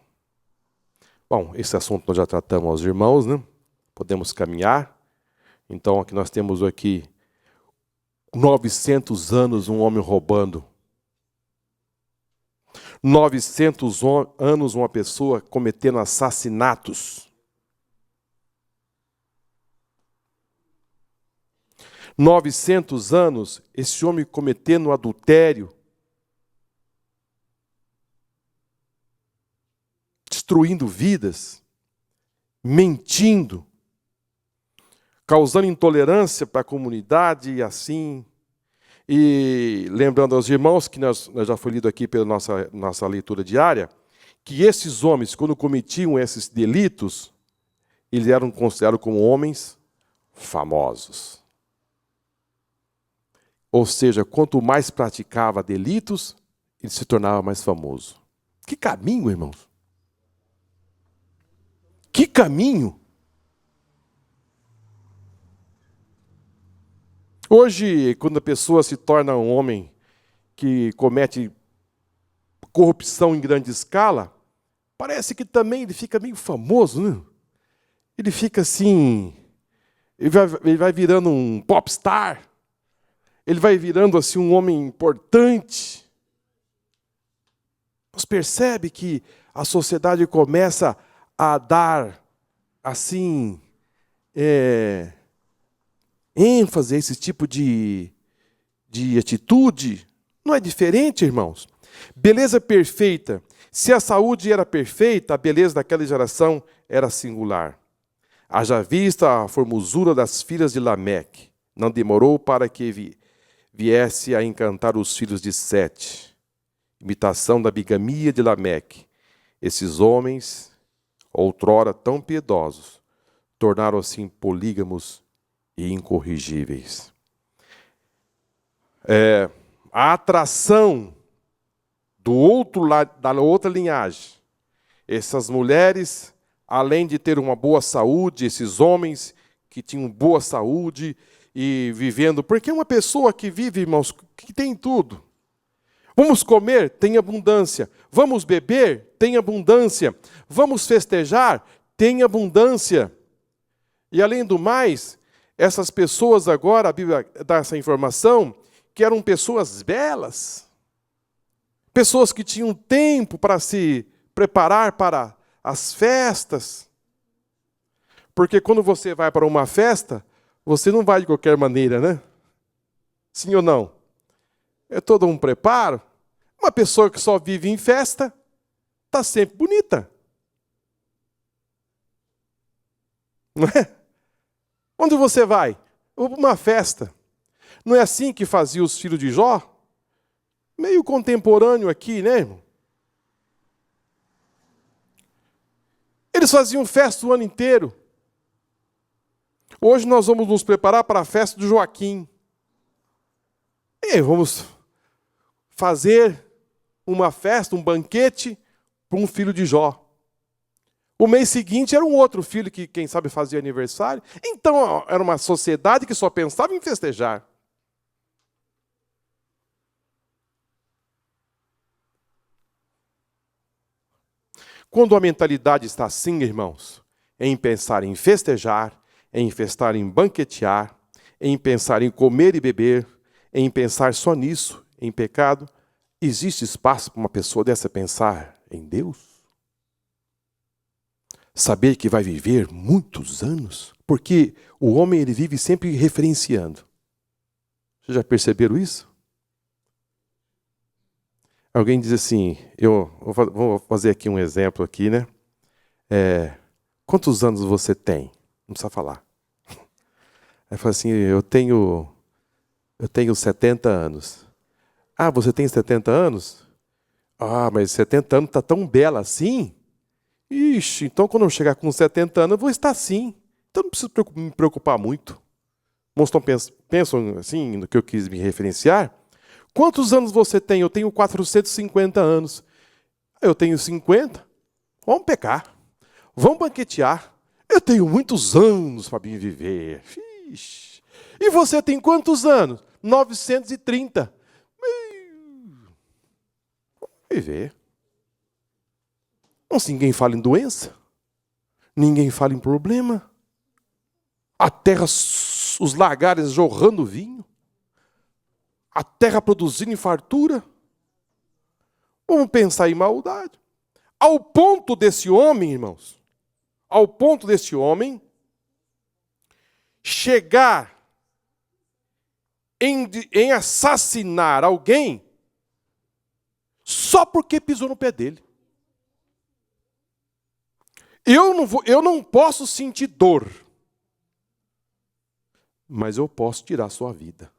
Bom, esse assunto nós já tratamos aos irmãos, né? Podemos caminhar. Então, aqui nós temos 900 anos um homem roubando. 900 anos uma pessoa cometendo assassinatos. 900 anos esse homem cometendo adultério. Destruindo vidas. Mentindo. Causando intolerância para a comunidade e assim. E lembrando aos irmãos, que nós já foi lido aqui pela nossa leitura diária, que esses homens, quando cometiam esses delitos, eles eram considerados como homens famosos. Ou seja, quanto mais praticava delitos, ele se tornava mais famoso. Que caminho, irmãos! Que caminho! Hoje, quando a pessoa se torna um homem que comete corrupção em grande escala, parece que também ele fica meio famoso, né? Ele fica assim, ele vai virando um popstar, ele vai virando assim um homem importante. Você percebe que a sociedade começa a dar assim ênfase a esse tipo de atitude. Não é diferente, irmãos? Beleza perfeita. Se a saúde era perfeita, a beleza daquela geração era singular. Haja vista a formosura das filhas de Lameque. Não demorou para que viesse a encantar os filhos de Sete. Imitação da bigamia de Lameque. Esses homens, outrora tão piedosos, tornaram-se polígamos e incorrigíveis. A atração do outro lado, da outra linhagem, essas mulheres, além de ter uma boa saúde, esses homens que tinham boa saúde e vivendo, porque uma pessoa que vive, irmãos, que tem tudo. Vamos comer? Tem abundância. Vamos beber? Tem abundância. Vamos festejar? Tem abundância. E além do mais, essas pessoas agora, a Bíblia dá essa informação, que eram pessoas belas, pessoas que tinham tempo para se preparar para as festas. Porque quando você vai para uma festa, você não vai de qualquer maneira, né? Sim ou não? É todo um preparo. Uma pessoa que só vive em festa, está sempre bonita. Não é? Onde você vai? Vou para uma festa. Não é assim que faziam os filhos de Jó? Meio contemporâneo aqui, né, irmão? Eles faziam festa o ano inteiro. Hoje nós vamos nos preparar para a festa do Joaquim. E vamos fazer uma festa, um banquete para um filho de Jó. O mês seguinte era um outro filho que, quem sabe, fazia aniversário. Então, era uma sociedade que só pensava em festejar. Quando a mentalidade está assim, irmãos, em pensar em festejar, em pensar em banquetear, em pensar em comer e beber, em pensar só nisso, em pecado, existe espaço para uma pessoa dessa pensar em Deus? Saber que vai viver muitos anos? Porque o homem ele vive sempre referenciando. Vocês já perceberam isso? Alguém diz assim, eu vou fazer aqui um exemplo aqui, né? Quantos anos você tem? Não precisa falar. Aí fala assim, eu tenho 70 anos. Ah, você tem 70 anos? Ah, mas 70 anos está tão bela assim? Ixi, então quando eu chegar com 70 anos eu vou estar assim. Então não preciso me preocupar muito. Irmãos, pensam assim no que eu quis me referenciar? Quantos anos você tem? Eu tenho 450 anos. Eu tenho 50. Vamos pecar. Vamos banquetear. Eu tenho muitos anos para me viver. Ixi. E você tem quantos anos? 930. Vamos viver. Não, se ninguém fala em doença. Ninguém fala em problema. A terra, os lagares jorrando vinho. A terra produzindo em fartura. Vamos pensar em maldade. Ao ponto desse homem, irmãos, ao ponto desse homem chegar em assassinar alguém só porque pisou no pé dele. Eu não posso sentir dor, mas eu posso tirar a sua vida.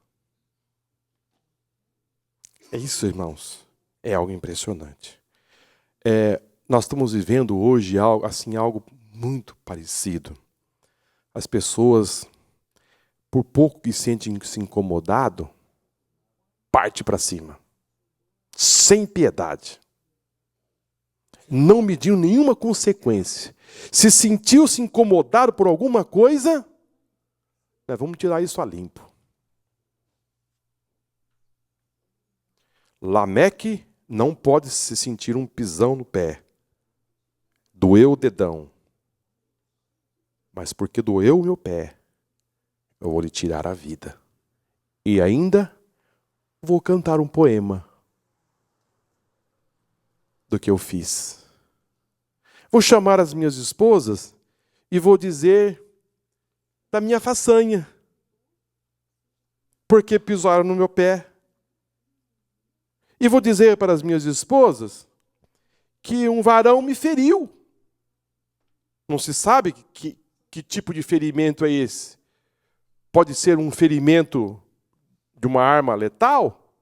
É isso, irmãos. É algo impressionante. Nós estamos vivendo hoje algo muito parecido. As pessoas, por pouco que sentem-se incomodado, parte para cima. Sem piedade. Não mediu nenhuma consequência. Se sentiu-se incomodado por alguma coisa, vamos tirar isso a limpo. Lameque não pode se sentir um pisão no pé. Doeu o dedão. Mas porque doeu o meu pé, eu vou lhe tirar a vida. E ainda vou cantar um poema do que eu fiz. Vou chamar as minhas esposas e vou dizer da minha façanha. porque pisaram no meu pé. E vou dizer para as minhas esposas que um varão me feriu. Não se sabe que tipo de ferimento é esse. Pode ser um ferimento de uma arma letal,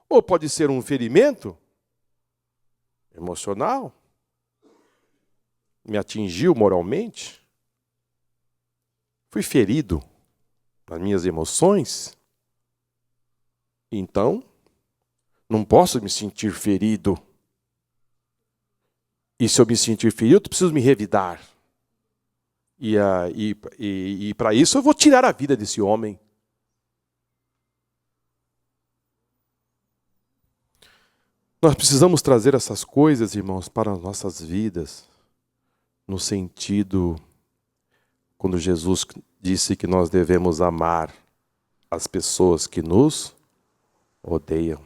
ou pode ser um ferimento emocional. Me atingiu moralmente. Fui ferido nas minhas emoções. Então, não posso me sentir ferido. E se eu me sentir ferido, eu preciso me revidar. E para isso eu vou tirar a vida desse homem. Nós precisamos trazer essas coisas, irmãos, para as nossas vidas, no sentido, quando Jesus disse que nós devemos amar as pessoas que nos odeiam.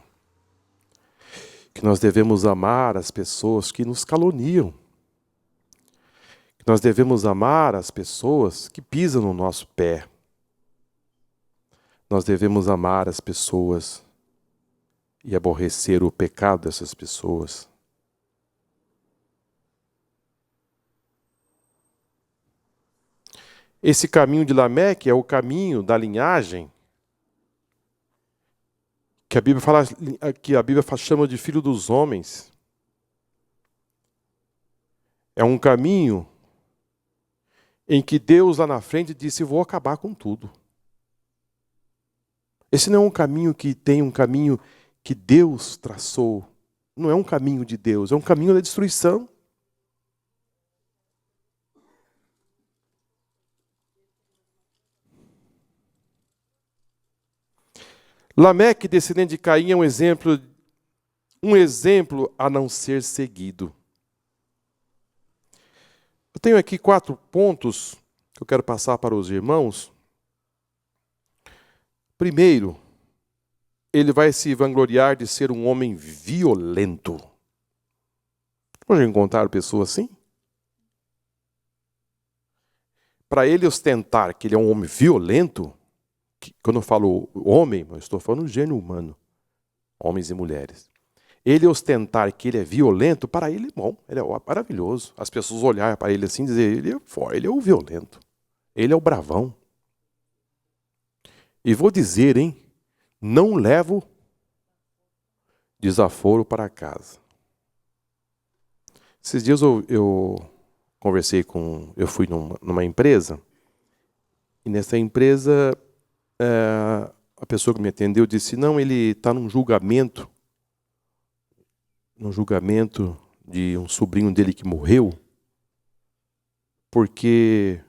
Que nós devemos amar as pessoas que nos caluniam. Que nós devemos amar as pessoas que pisam no nosso pé. Nós devemos amar as pessoas e aborrecer o pecado dessas pessoas. Esse caminho de Lameque é o caminho da linhagem que a Bíblia chama de filho dos homens. É um caminho em que Deus lá na frente disse: vou acabar com tudo. Esse não é um caminho que tem um caminho que Deus traçou. Não é um caminho de Deus, é um caminho da destruição. Lameque, descendente de Caim, é um exemplo a não ser seguido. Eu tenho aqui 4 pontos que eu quero passar para os irmãos. Primeiro, ele vai se vangloriar de ser um homem violento. Vamos encontrar pessoas assim? Para ele ostentar que ele é um homem violento, quando eu falo homem, eu estou falando gênero humano, homens e mulheres. Ele ostentar que ele é violento, para ele é bom, ele é maravilhoso. As pessoas olharem para ele assim e dizer: ele é forte, ele é o violento, ele é o bravão. E vou dizer, hein, não levo desaforo para casa. Esses dias eu fui numa empresa, e nessa empresa a pessoa que me atendeu disse: não, ele está num julgamento de um sobrinho dele que morreu, porque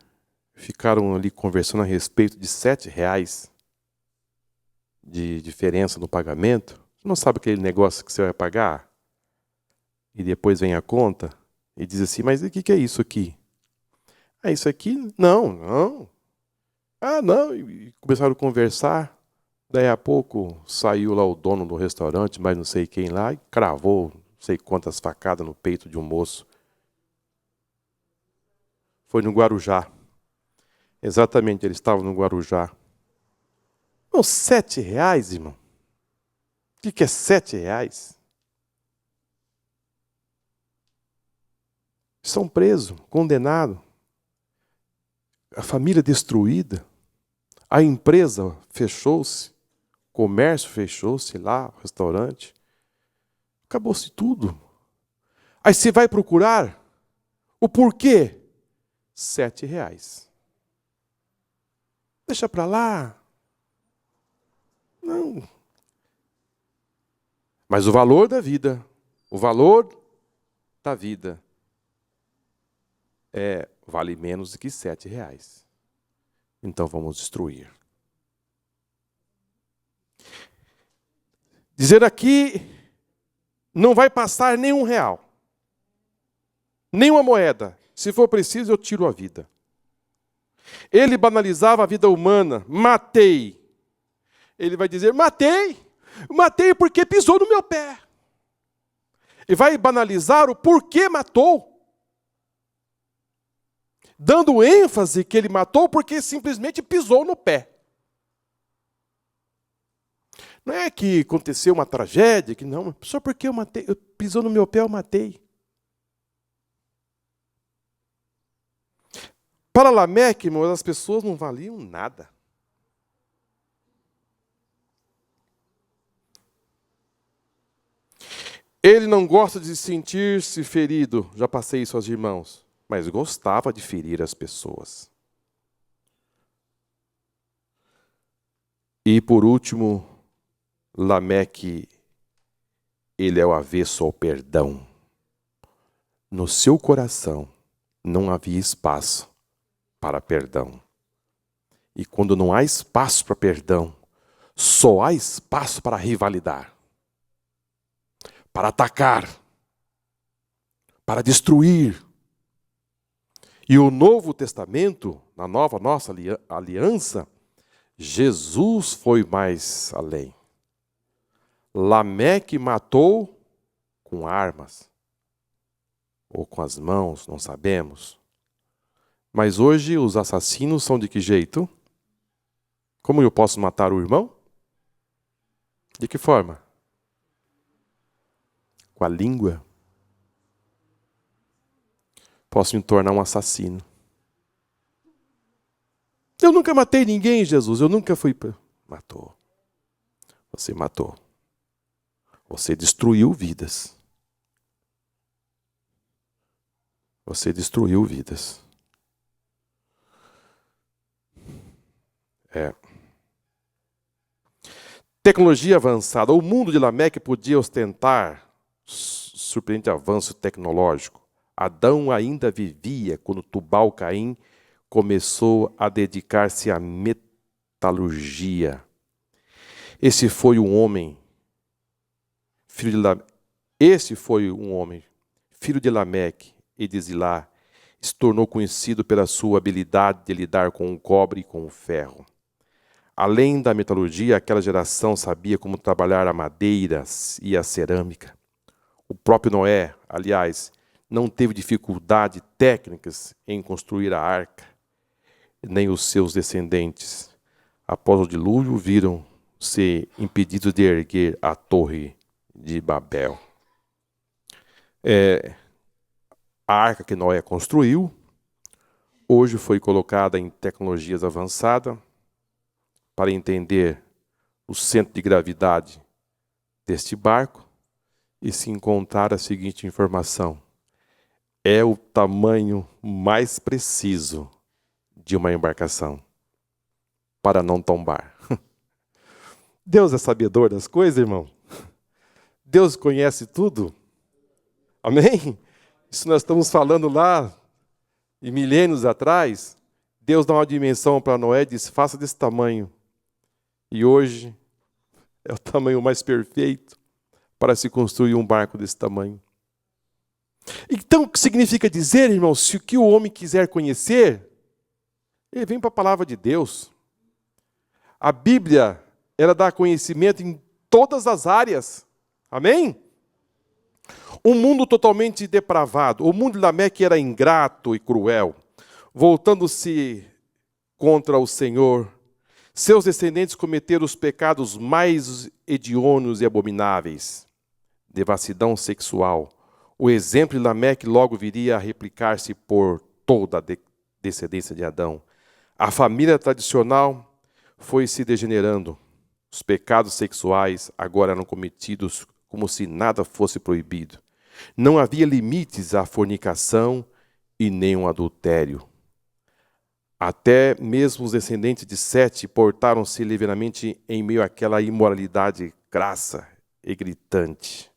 ficaram ali conversando a respeito de R$7 de diferença no pagamento. Você não sabe aquele negócio que você vai pagar? E depois vem a conta e diz assim: mas o que é isso aqui? Ah, isso aqui? Não. Ah, não. E começaram a conversar. Daí a pouco saiu lá o dono do restaurante, mas não sei quem lá, e cravou não sei quantas facadas no peito de um moço. Foi no Guarujá. Exatamente, ele estava no Guarujá. Não, R$7, irmão. O que é R$7? Estão presos, condenados. A família destruída. A empresa fechou-se. O comércio fechou-se lá, o restaurante. Acabou-se tudo. Aí você vai procurar o porquê. R$7. Deixa para lá. Não. Mas o valor da vida, vale menos do que R$7. Então vamos destruir. Dizer aqui, não vai passar nenhum R$1, nenhuma moeda. Se for preciso, eu tiro a vida. Ele banalizava a vida humana. Matei. Ele vai dizer: matei porque pisou no meu pé. E vai banalizar o porquê matou, dando ênfase que ele matou porque simplesmente pisou no pé. Não é que aconteceu uma tragédia, que não, só porque eu pisou no meu pé, eu matei. Para Lameque, irmãos, as pessoas não valiam nada. Ele não gosta de sentir-se ferido, já passei isso aos irmãos, mas gostava de ferir as pessoas. E por último, Lameque, ele é o avesso ao perdão. No seu coração não havia espaço para perdão. E quando não há espaço para perdão, só há espaço para rivalidade, para atacar, para destruir. E o Novo Testamento, na nossa aliança, Jesus foi mais além. Lameque matou com armas, ou com as mãos, não sabemos. Mas hoje os assassinos são de que jeito? Como eu posso matar o irmão? De que forma? Com a língua. Posso me tornar um assassino. Eu nunca matei ninguém, Jesus. Eu nunca fui... Matou. Você matou. Você destruiu vidas. Você destruiu vidas. Tecnologia avançada. O mundo de Lameque podia ostentar surpreendente avanço tecnológico. Adão ainda vivia quando Tubal-Caim começou a dedicar-se à metalurgia. Esse foi um homem, filho de Lameque e de Zilá, se tornou conhecido pela sua habilidade de lidar com o cobre e com o ferro. Além da metalurgia, aquela geração sabia como trabalhar a madeira e a cerâmica. O próprio Noé, aliás, não teve dificuldades técnicas em construir a arca, nem os seus descendentes. Após o dilúvio, viram-se impedidos de erguer a torre de Babel. A arca que Noé construiu, hoje foi colocada em tecnologias avançadas para entender o centro de gravidade deste barco e se encontrar a seguinte informação: é o tamanho mais preciso de uma embarcação para não tombar. Deus é sabedor das coisas, irmão. Deus conhece tudo. Amém? Isso nós estamos falando lá, de milênios atrás. Deus dá uma dimensão para Noé e diz: faça desse tamanho. E hoje é o tamanho mais perfeito para se construir um barco desse tamanho. Então, o que significa dizer, irmãos, se o que o homem quiser conhecer, ele vem para a palavra de Deus. A Bíblia, ela dá conhecimento em todas as áreas. Amém? Um mundo totalmente depravado. O mundo de Lameque era ingrato e cruel, voltando-se contra o Senhor. Seus descendentes cometeram os pecados mais hediondos e abomináveis. Devassidão sexual. O exemplo de Lameque logo viria a replicar-se por toda a descendência de Adão. A família tradicional foi se degenerando. Os pecados sexuais agora eram cometidos como se nada fosse proibido. Não havia limites à fornicação e nem ao adultério. Até mesmo os descendentes de Sete portaram-se ligeiramente em meio àquela imoralidade crassa e gritante.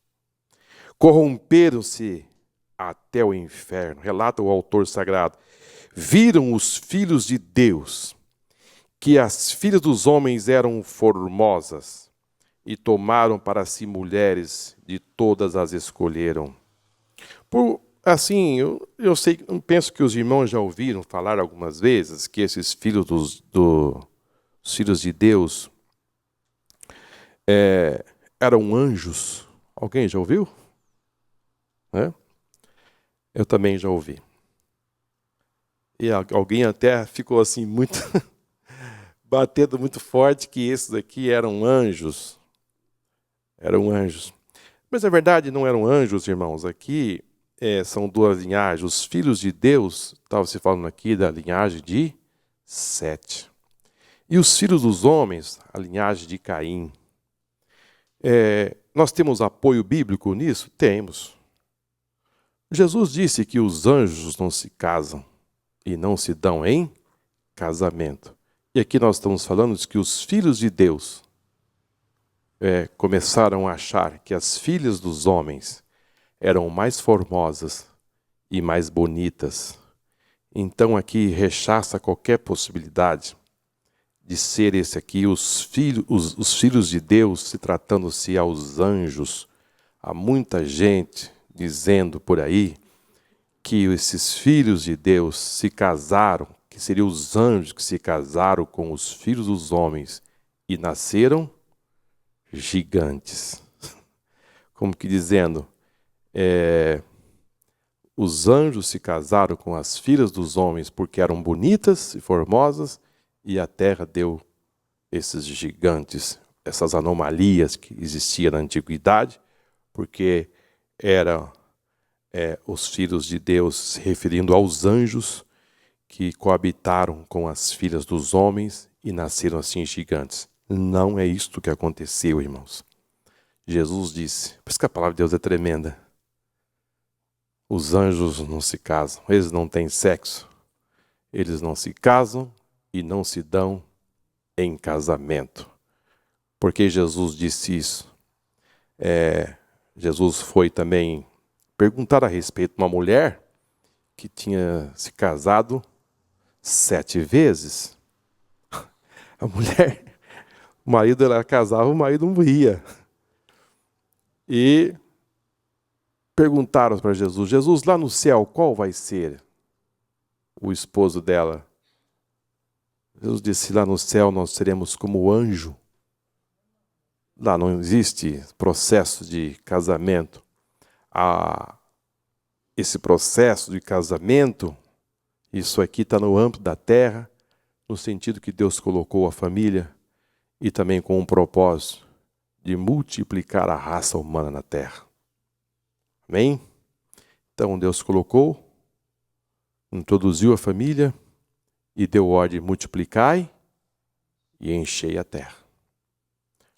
Corromperam-se até o inferno, relata o autor sagrado. Viram os filhos de Deus que as filhas dos homens eram formosas e tomaram para si mulheres, de todas as escolheram. Eu penso que os irmãos já ouviram falar algumas vezes que esses filhos dos filhos de Deus eram anjos. Alguém já ouviu? Eu também já ouvi. E alguém até ficou assim muito batendo muito forte que esses aqui eram anjos. Eram anjos. Mas na verdade não eram anjos, irmãos. Aqui são duas linhagens. Os filhos de Deus, estava se falando aqui da linhagem de Sete. E os filhos dos homens, a linhagem de Caim. Nós temos apoio bíblico nisso? Temos. Jesus disse que os anjos não se casam e não se dão em casamento. E aqui nós estamos falando de que os filhos de Deus começaram a achar que as filhas dos homens eram mais formosas e mais bonitas. Então aqui rechaça qualquer possibilidade de ser esse aqui os filhos de Deus, se tratando-se aos anjos. Há muita gente dizendo por aí que esses filhos de Deus se casaram, que seriam os anjos que se casaram com os filhos dos homens e nasceram gigantes. Como que dizendo, os anjos se casaram com as filhas dos homens porque eram bonitas e formosas, e a terra deu esses gigantes, essas anomalias que existiam na antiguidade, porque eram os filhos de Deus, se referindo aos anjos que coabitaram com as filhas dos homens e nasceram assim gigantes. Não é isto que aconteceu, irmãos. Jesus disse, por isso que a palavra de Deus é tremenda. Os anjos não se casam, eles não têm sexo. Eles não se casam e não se dão em casamento. Por que Jesus disse isso? Jesus foi também perguntar a respeito de uma mulher que tinha se casado 7 vezes. A mulher, o marido ela casava, o marido morria. E perguntaram para Jesus, Jesus, lá no céu, qual vai ser o esposo dela? Jesus disse, lá no céu nós seremos como anjo. Lá não existe processo de casamento. Esse processo de casamento, isso aqui está no âmbito da terra, no sentido que Deus colocou a família e também com um propósito de multiplicar a raça humana na terra. Amém? Então Deus colocou, introduziu a família e deu ordem, multiplicai e enchei a terra.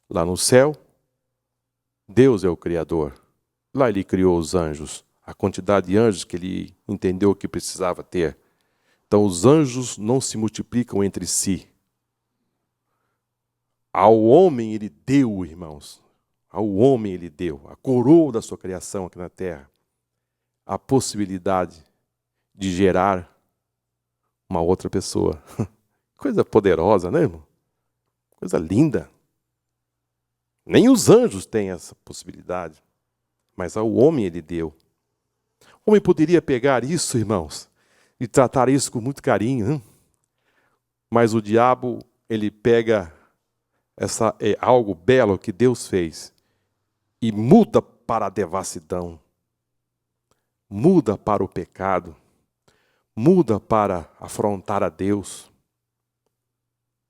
Lá no céu, Deus é o Criador. Lá Ele criou os anjos, a quantidade de anjos que Ele entendeu que precisava ter. Então os anjos não se multiplicam entre si. Ao homem Ele deu, irmãos, ao homem Ele deu, a coroa da sua criação aqui na terra, a possibilidade de gerar uma outra pessoa. Coisa poderosa, né, irmão? Coisa linda. Nem os anjos têm essa possibilidade, mas ao homem Ele deu. O homem poderia pegar isso, irmãos, e tratar isso com muito carinho, hein? Mas o diabo, ele pega algo belo que Deus fez e muda para a devassidão, muda para o pecado, muda para afrontar a Deus,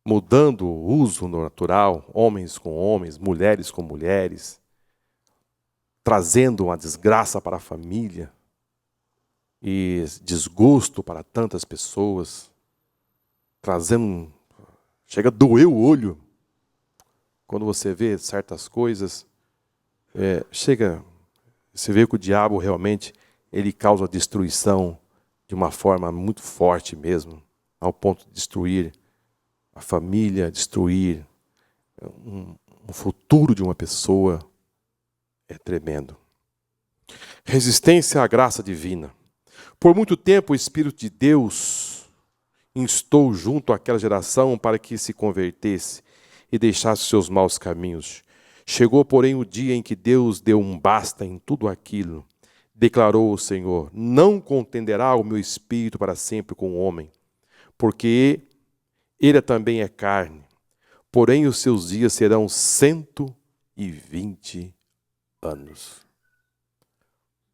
mudando o uso natural, homens com homens, mulheres com mulheres, trazendo uma desgraça para a família e desgosto para tantas pessoas, chega a doer o olho quando você vê certas coisas. Você vê que o diabo realmente ele causa destruição de uma forma muito forte mesmo, ao ponto de destruir a família, destruir um futuro de uma pessoa. É tremendo. Resistência à graça divina. Por muito tempo o Espírito de Deus instou junto àquela geração para que se convertesse e deixasse seus maus caminhos. Chegou, porém, o dia em que Deus deu um basta em tudo aquilo. Declarou o Senhor, não contenderá o meu Espírito para sempre com o homem, porque ele também é carne, porém os seus dias serão 120 anos.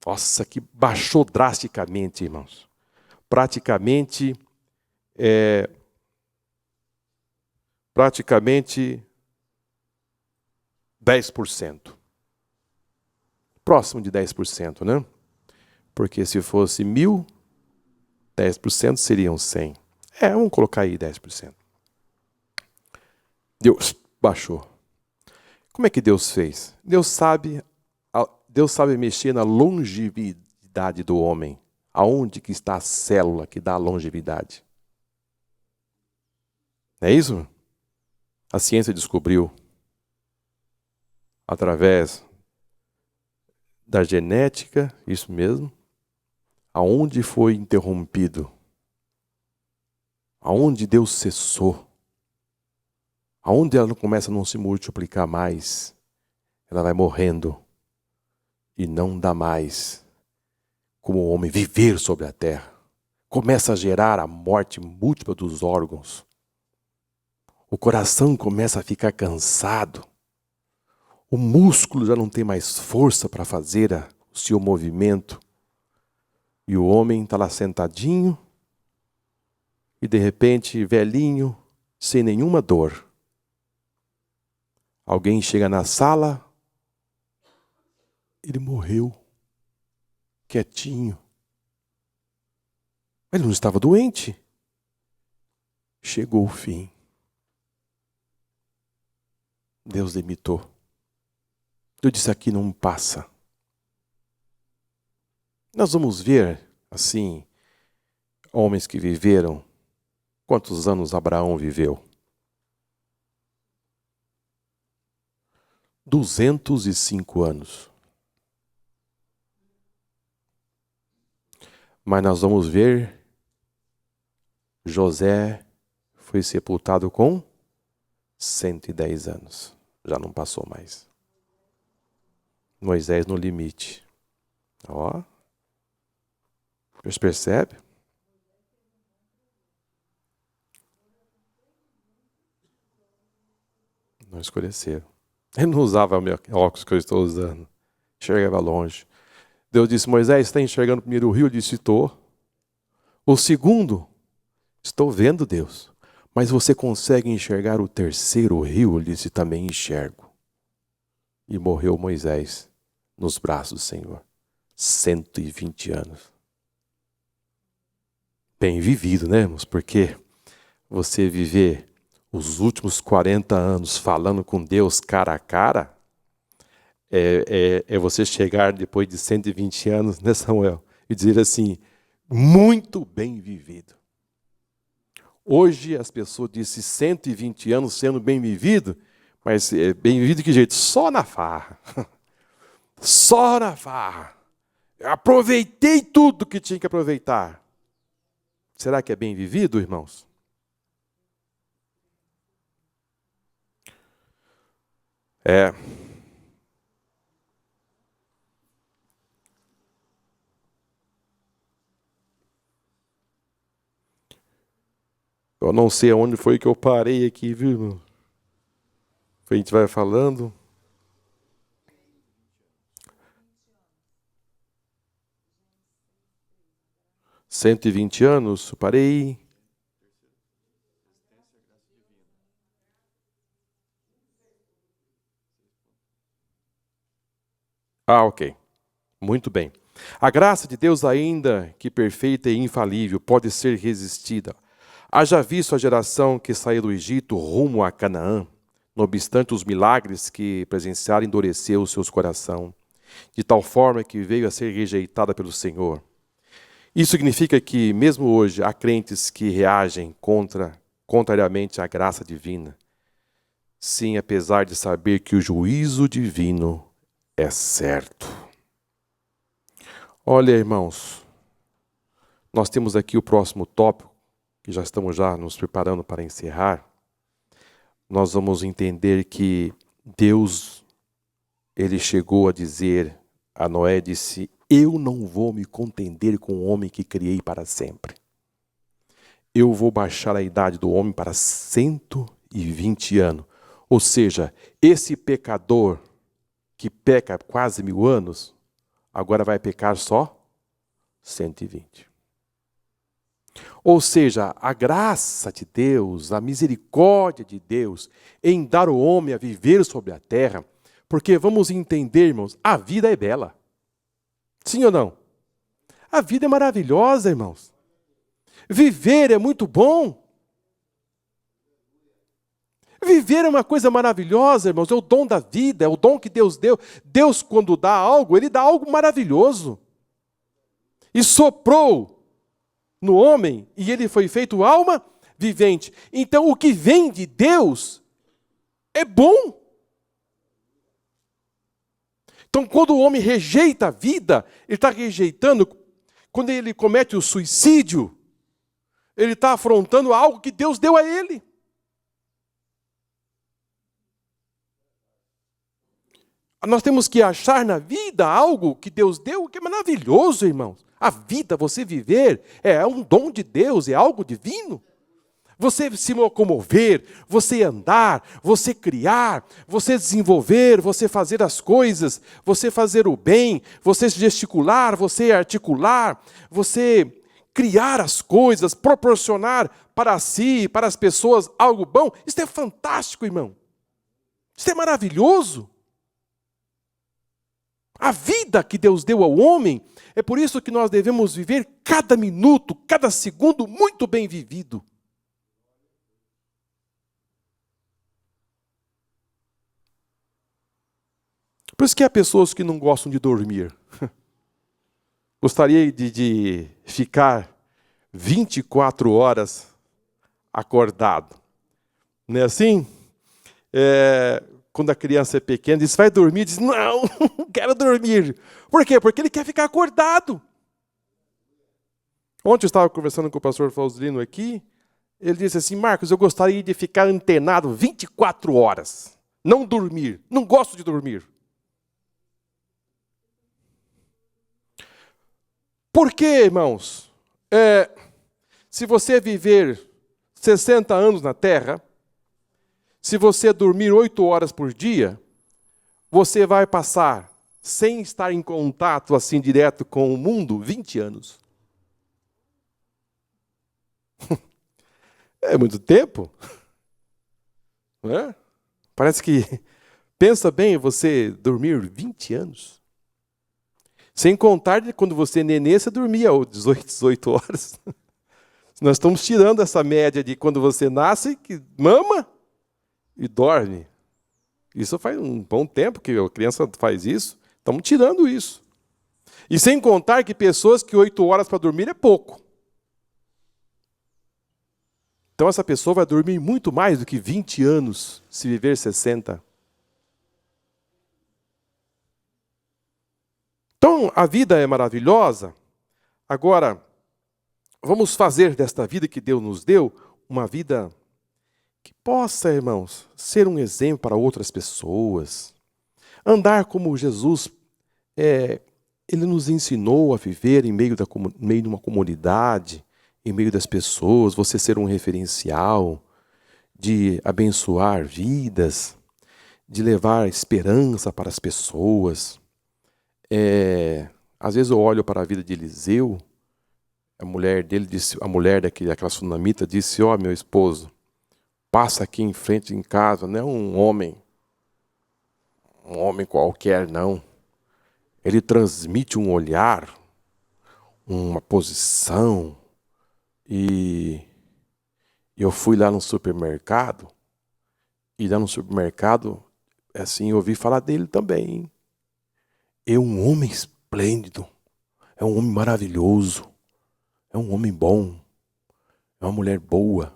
Nossa, que baixou drasticamente, irmãos. Praticamente 10%. próximo de 10%, né? Porque se fosse 1.000, 10% seriam 100. Vamos colocar aí 10%. Deus baixou. Como é que Deus fez? Deus sabe mexer na longevidade do homem. Aonde que está a célula que dá a longevidade? Não é isso? A ciência descobriu, através da genética, isso mesmo, aonde foi interrompido, aonde Deus cessou, aonde ela começa a não se multiplicar mais, ela vai morrendo e não dá mais como o homem viver sobre a terra. Começa a gerar a morte múltipla dos órgãos. O coração começa a ficar cansado. O músculo já não tem mais força para fazer o seu movimento. E o homem está lá sentadinho e de repente, velhinho, sem nenhuma dor. Alguém chega na sala, ele morreu, quietinho. Ele não estava doente. Chegou o fim. Deus limitou. Eu disse, aqui não passa. Nós vamos ver, assim, homens que viveram. Quantos anos Abraão viveu? 205 anos. Mas nós vamos ver, José foi sepultado com 110 anos. Já não passou mais. Moisés no limite. Ó. Vocês percebem? Não escureceram. Ele não usava o meu óculos que eu estou usando. Enxergava longe. Deus disse, Moisés, está enxergando primeiro o rio? Ele disse, estou. O segundo, estou vendo, Deus. Mas você consegue enxergar o terceiro rio? Ele disse, também enxergo. E morreu Moisés nos braços do Senhor. 120 anos. Bem vivido, né, irmãos? Porque você viver os últimos 40 anos falando com Deus cara a cara, é você chegar depois de 120 anos, né, Samuel? E dizer assim, muito bem vivido. Hoje as pessoas dizem 120 anos sendo bem vivido, mas bem vivido de que jeito? Só na farra. Só na farra. Eu aproveitei tudo que tinha que aproveitar. Será que é bem vivido, irmãos? Eu não sei aonde foi que eu parei aqui, viu, irmão? A gente vai falando. $120 anos, eu parei. Ok. Muito bem. A graça de Deus, ainda que perfeita e infalível, pode ser resistida. Haja visto a geração que saiu do Egito rumo a Canaã, não obstante os milagres que presenciaram, endureceu os seus corações, de tal forma que veio a ser rejeitada pelo Senhor. Isso significa que, mesmo hoje, há crentes que reagem contrariamente à graça divina. Sim, apesar de saber que o juízo divino é certo. Olha, irmãos, nós temos aqui o próximo tópico, que já estamos nos preparando para encerrar. Nós vamos entender que Deus, ele chegou a dizer a Noé, disse, eu não vou me contender com o homem que criei para sempre. Eu vou baixar a idade do homem para 120 anos. Ou seja, esse pecador que peca quase 1000 anos, agora vai pecar só 120. Ou seja, a graça de Deus, a misericórdia de Deus em dar o homem a viver sobre a terra, Porque vamos entender, irmãos, a vida é bela. Sim ou não? A vida é maravilhosa, irmãos. Viver é muito bom. Viver é uma coisa maravilhosa, irmãos. É o dom da vida, é o dom que Deus deu. Deus, quando dá algo, Ele dá algo maravilhoso. E soprou no homem, e ele foi feito alma vivente. Então, o que vem de Deus é bom. Então, quando o homem rejeita a vida, ele está rejeitando. Quando ele comete o suicídio, ele está afrontando algo que Deus deu a ele. Nós temos que achar na vida algo que Deus deu, que é maravilhoso, irmãos. A vida, você viver, é um dom de Deus, é algo divino. Você se locomover, você andar, você criar, você desenvolver, você fazer as coisas, você fazer o bem, você gesticular, você articular, você criar as coisas, proporcionar para si, para as pessoas algo bom. Isso é fantástico, irmão. Isso é maravilhoso. A vida que Deus deu ao homem, é por isso que nós devemos viver cada minuto, cada segundo muito bem vivido. Por isso que há pessoas que não gostam de dormir. Gostaria de ficar 24 horas acordado. Não é assim? Quando a criança é pequena, diz, vai dormir, diz, não quero dormir. Por quê? Porque ele quer ficar acordado. Ontem eu estava conversando com o pastor Faustino aqui, ele disse assim, Marcos, eu gostaria de ficar antenado 24 horas, não dormir, não gosto de dormir. Por quê, irmãos? Se você viver 60 anos na Terra, se você dormir 8 horas por dia, você vai passar, sem estar em contato assim direto com o mundo, 20 anos. É muito tempo. Não é? Parece que, pensa bem, você dormir 20 anos. Sem contar de quando você nenê, você dormia 18 horas. Nós estamos tirando essa média de quando você nasce, que mama e dorme. Isso faz um bom tempo que a criança faz isso. Estamos tirando isso. E sem contar que pessoas que 8 horas para dormir é pouco. Então essa pessoa vai dormir muito mais do que 20 anos, se viver 60. Então a vida é maravilhosa. Agora, vamos fazer desta vida que Deus nos deu uma vida que possa, irmãos, ser um exemplo para outras pessoas. Andar como Jesus, Ele nos ensinou a viver em meio de uma comunidade, em meio das pessoas, você ser um referencial, de abençoar vidas, de levar esperança para as pessoas. Às vezes eu olho para a vida de Eliseu, a mulher dele disse, a mulher daquela sunamita disse, meu esposo, passa aqui em frente em casa, não é um homem qualquer, não. Ele transmite um olhar, uma posição. E eu fui lá no supermercado, e lá no supermercado, assim, eu ouvi falar dele também. É um homem esplêndido, é um homem maravilhoso, é um homem bom, é uma mulher boa.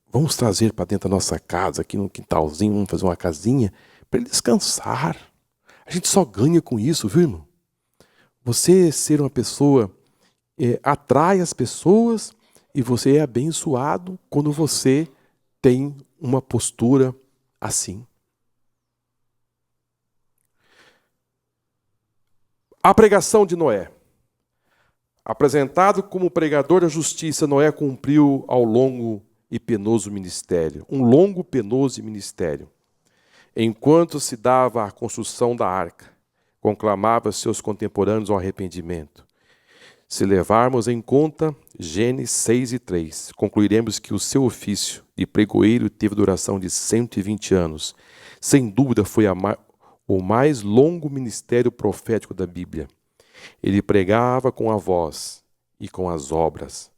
Vamos trazer para dentro da nossa casa, aqui no quintalzinho, vamos fazer uma casinha, para ele descansar. A gente só ganha com isso, viu, irmão? Você ser uma pessoa, atrai as pessoas e você é abençoado quando você tem uma postura assim. A pregação de Noé. Apresentado como pregador da justiça, Noé cumpriu ao longo e penoso ministério. Um longo, penoso ministério. Enquanto se dava a construção da arca, conclamava seus contemporâneos ao arrependimento. Se levarmos em conta Gênesis 6:3, concluiremos que o seu ofício de pregoeiro teve duração de 120 anos. Sem dúvida foi o mais longo ministério profético da Bíblia. Ele pregava com a voz e com as obras.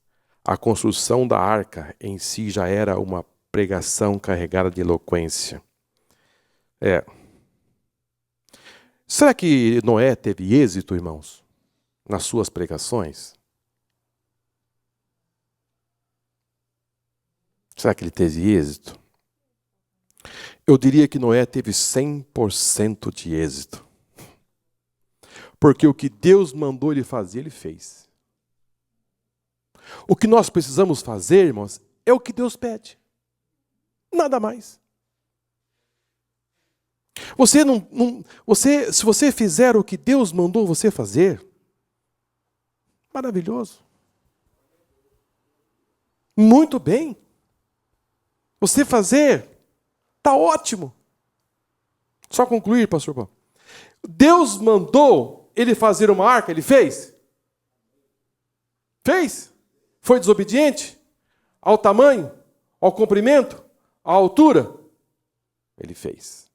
A construção da arca em si já era uma pregação carregada de eloquência. Será que Noé teve êxito, irmãos, nas suas pregações? Será que ele teve êxito? Eu diria que Noé teve 100% de êxito. Porque o que Deus mandou ele fazer, ele fez. O que nós precisamos fazer, irmãos, é o que Deus pede. Nada mais. Se você fizer o que Deus mandou você fazer, maravilhoso. Muito bem. Você fazer, está ótimo. Só concluir, pastor Paulo. Deus mandou ele fazer uma arca, ele fez? Fez? Foi desobediente? Ao tamanho? Ao comprimento? À altura? Ele fez.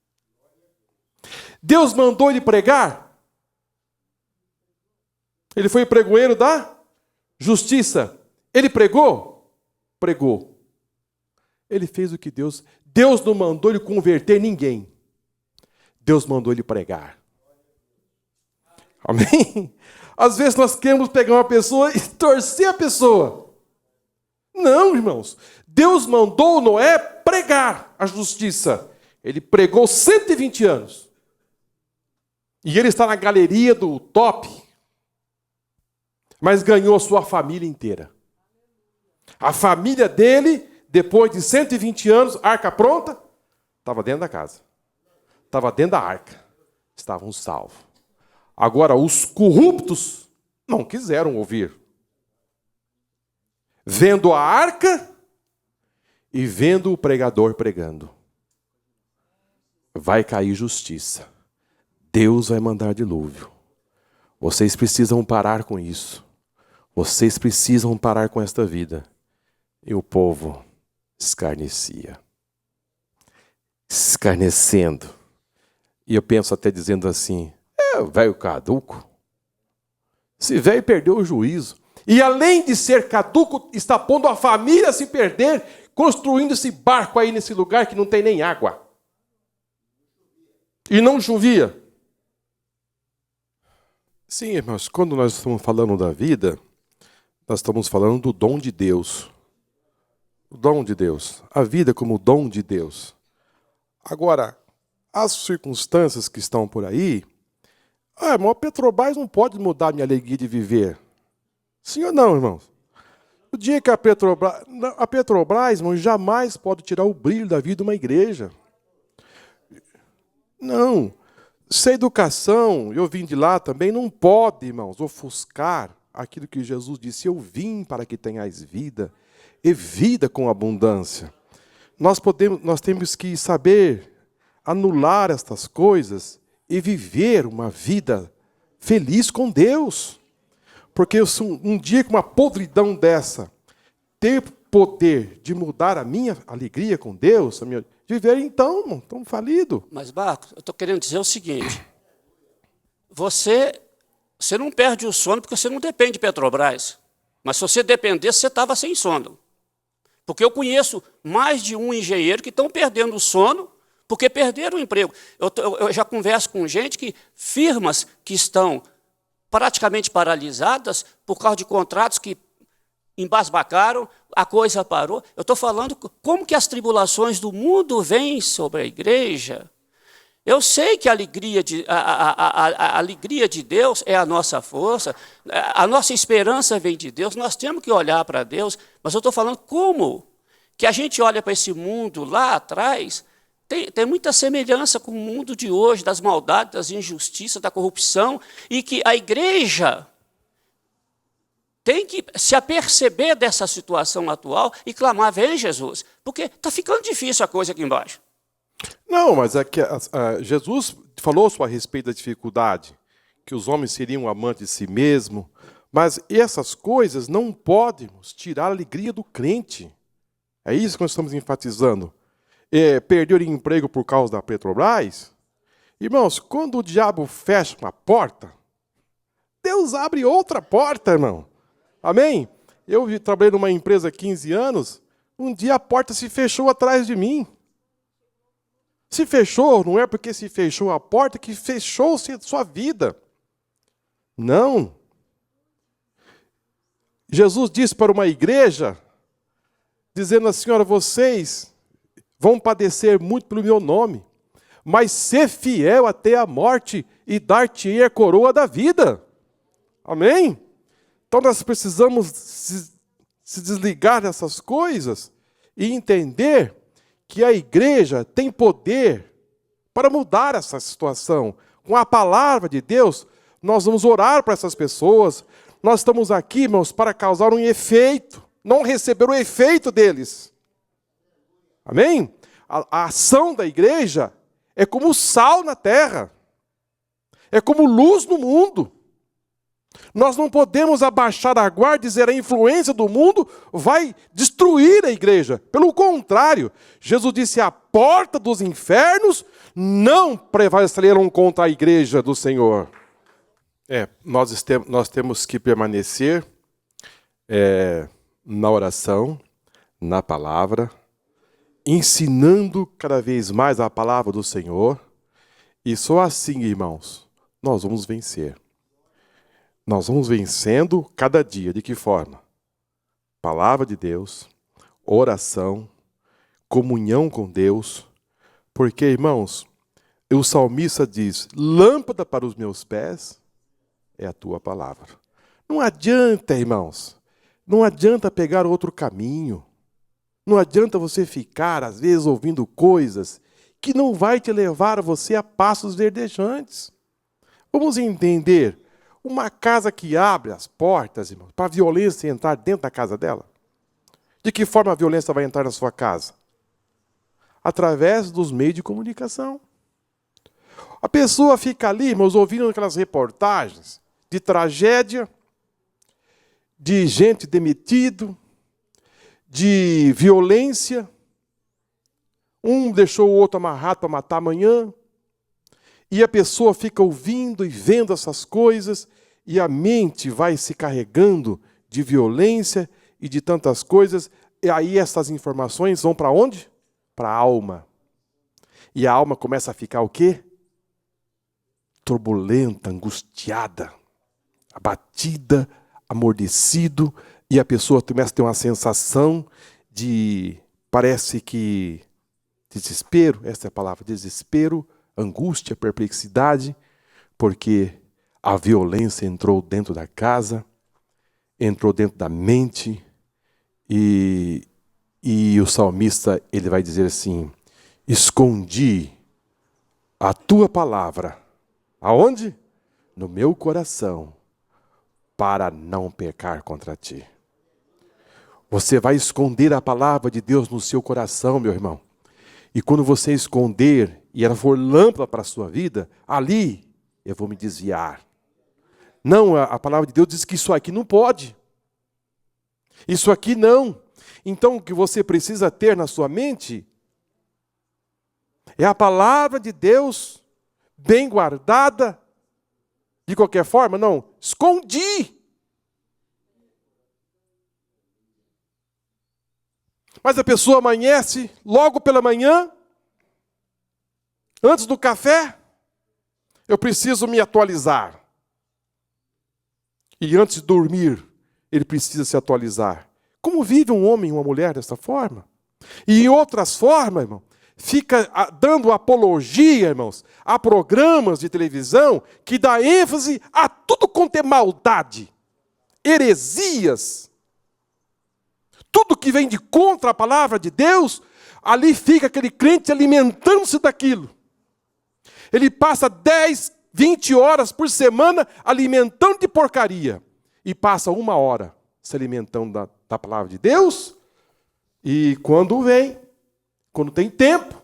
Deus mandou ele pregar? Ele foi pregoeiro da justiça. Ele pregou? Pregou. Ele fez o que Deus não mandou ele converter ninguém. Deus mandou ele pregar. Amém? Às vezes nós queremos pegar uma pessoa e torcer a pessoa. Não, irmãos. Deus mandou Noé pregar a justiça. Ele pregou 120 anos. E ele está na galeria do top. Mas ganhou a sua família inteira. A família dele, depois de 120 anos, arca pronta, estava dentro da casa. Estava dentro da arca. Estavam salvos. Agora, os corruptos não quiseram ouvir. Vendo a arca e vendo o pregador pregando. Vai cair justiça. Deus vai mandar dilúvio. Vocês precisam parar com isso. Vocês precisam parar com esta vida. E o povo escarnecia. Escarnecendo. E eu penso até dizendo assim, velho caduco. Esse velho perdeu o juízo. E além de ser caduco, está pondo a família a se perder, construindo esse barco aí nesse lugar que não tem nem água. E não chovia. Sim, irmãos, quando nós estamos falando da vida, nós estamos falando do dom de Deus. O dom de Deus. A vida como dom de Deus. Agora, as circunstâncias que estão por aí, irmão, a Petrobras não pode mudar a minha alegria de viver. Sim ou não, irmãos? O dia que a Petrobras, irmão, jamais pode tirar o brilho da vida de uma igreja. Não. Se a educação, eu vim de lá também, não pode, irmãos, ofuscar aquilo que Jesus disse, eu vim para que tenhais vida, e vida com abundância. Nós temos que saber anular estas coisas e viver uma vida feliz com Deus. Porque um dia com uma podridão dessa, ter poder de mudar a minha alegria com Deus, viver então, irmão, tão falido. Mas, Marcos, eu estou querendo dizer o seguinte, você não perde o sono porque você não depende de Petrobras, mas se você dependesse, você estava sem sono. Porque eu conheço mais de um engenheiro que estão perdendo o sono porque perderam o emprego. Eu já converso com gente que firmas que estão praticamente paralisadas por causa de contratos que embasbacaram, a coisa parou. Eu estou falando como que as tribulações do mundo vêm sobre a igreja. Eu sei que a alegria de Deus é a nossa força, a nossa esperança vem de Deus, nós temos que olhar para Deus, mas eu estou falando como que a gente olha para esse mundo lá atrás, tem muita semelhança com o mundo de hoje, das maldades, das injustiças, da corrupção, e que a igreja tem que se aperceber dessa situação atual e clamar, vem Jesus, porque está ficando difícil a coisa aqui embaixo. Não, mas é que Jesus falou a respeito da dificuldade, que os homens seriam amantes de si mesmos, Mas essas coisas não podemos tirar a alegria do crente. É isso que nós estamos enfatizando. Perder o emprego por causa da Petrobras? Irmãos, quando o diabo fecha uma porta, Deus abre outra porta, irmão. Amém? Eu trabalhei numa empresa há 15 anos, um dia a porta se fechou atrás de mim. Se fechou, não é porque se fechou a porta que fechou-se a sua vida. Não. Jesus disse para uma igreja, dizendo assim, olha, vocês vão padecer muito pelo meu nome, mas ser fiel até a morte e dar-te-ei a coroa da vida. Amém? Então nós precisamos se desligar dessas coisas e entender que a igreja tem poder para mudar essa situação. Com a palavra de Deus, nós vamos orar para essas pessoas. Nós estamos aqui, irmãos, para causar um efeito, não receber o efeito deles. Amém? A ação da igreja é como sal na terra. É como luz no mundo. Nós não podemos abaixar a guarda e dizer a influência do mundo vai destruir a igreja. Pelo contrário, Jesus disse, a porta dos infernos não prevaleceram contra a igreja do Senhor. Nós temos que permanecer na oração, na palavra, ensinando cada vez mais a palavra do Senhor. E só assim, irmãos, nós vamos vencer. Nós vamos vencendo cada dia. De que forma? Palavra de Deus, oração, comunhão com Deus. Porque, irmãos, o salmista diz, lâmpada para os meus pés é a tua palavra. Não adianta, irmãos, não adianta pegar outro caminho. Não adianta você ficar, às vezes, ouvindo coisas que não vai te levar você a passos verdejantes. Vamos entender. Uma casa que abre as portas, irmão, para a violência entrar dentro da casa dela. De que forma a violência vai entrar na sua casa? Através dos meios de comunicação. A pessoa fica ali, irmãos, ouvindo aquelas reportagens de tragédia, de gente demitido, de violência. Um deixou o outro amarrado para matar amanhã. E a pessoa fica ouvindo e vendo essas coisas, e a mente vai se carregando de violência e de tantas coisas, e aí essas informações vão para onde? Para a alma. E a alma começa a ficar o quê? Turbulenta, angustiada, abatida, amordecido, e a pessoa começa a ter uma sensação de, parece que, desespero, essa é a palavra, desespero, angústia, perplexidade, porque a violência entrou dentro da casa, entrou dentro da mente, e o salmista ele vai dizer assim, escondi a tua palavra, aonde? No meu coração, para não pecar contra ti. Você vai esconder a palavra de Deus no seu coração, meu irmão. E quando você esconder, e ela for lâmpada para a sua vida, ali eu vou me desviar. Não, a palavra de Deus diz que isso aqui não pode. Isso aqui não. Então o que você precisa ter na sua mente é a palavra de Deus bem guardada. De qualquer forma, não, escondi. Mas a pessoa amanhece logo pela manhã, antes do café, eu preciso me atualizar. E antes de dormir, ele precisa se atualizar. Como vive um homem e uma mulher dessa forma? E em outras formas, irmão, fica dando apologia, irmãos, a programas de televisão que dá ênfase a tudo quanto é maldade, heresias. Tudo que vem de contra a palavra de Deus, ali fica aquele crente alimentando-se daquilo. Ele passa 10, 20 horas por semana alimentando de porcaria. E passa 1 hora se alimentando da palavra de Deus. E quando tem tempo.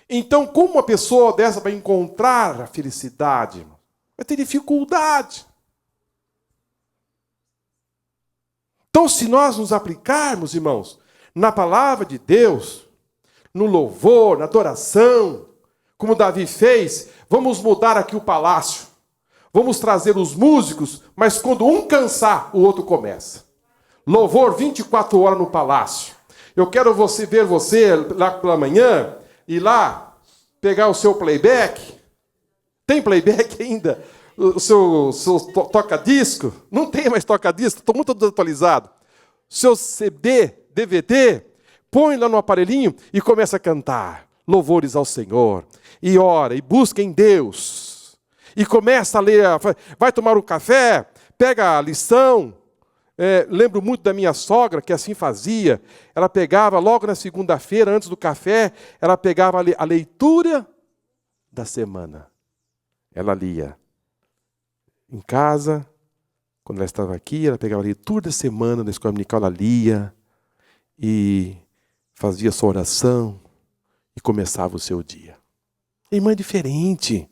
Então, como uma pessoa dessa vai encontrar a felicidade? Irmão? Vai ter dificuldade. Então, se nós nos aplicarmos, irmãos, na palavra de Deus, no louvor, na adoração, como Davi fez, vamos mudar aqui o palácio. Vamos trazer os músicos, mas quando um cansar, o outro começa. Louvor 24 horas no palácio. Eu quero ver você lá pela manhã, ir lá, pegar o seu playback. Tem playback ainda? O seu toca-disco? Não tem mais toca-disco, estou muito desatualizado. Seu CD, DVD, põe lá no aparelhinho e começa a cantar louvores ao Senhor. E ora, e busca em Deus. E começa a ler, vai tomar um café, pega a lição. Lembro muito da minha sogra, que assim fazia. Ela pegava, logo na segunda-feira, antes do café, ela pegava a leitura da semana. Ela lia. Em casa, quando ela estava aqui, ela pegava a leitura da semana da escola dominical, ela lia e fazia sua oração e começava o seu dia. Irmã, é diferente.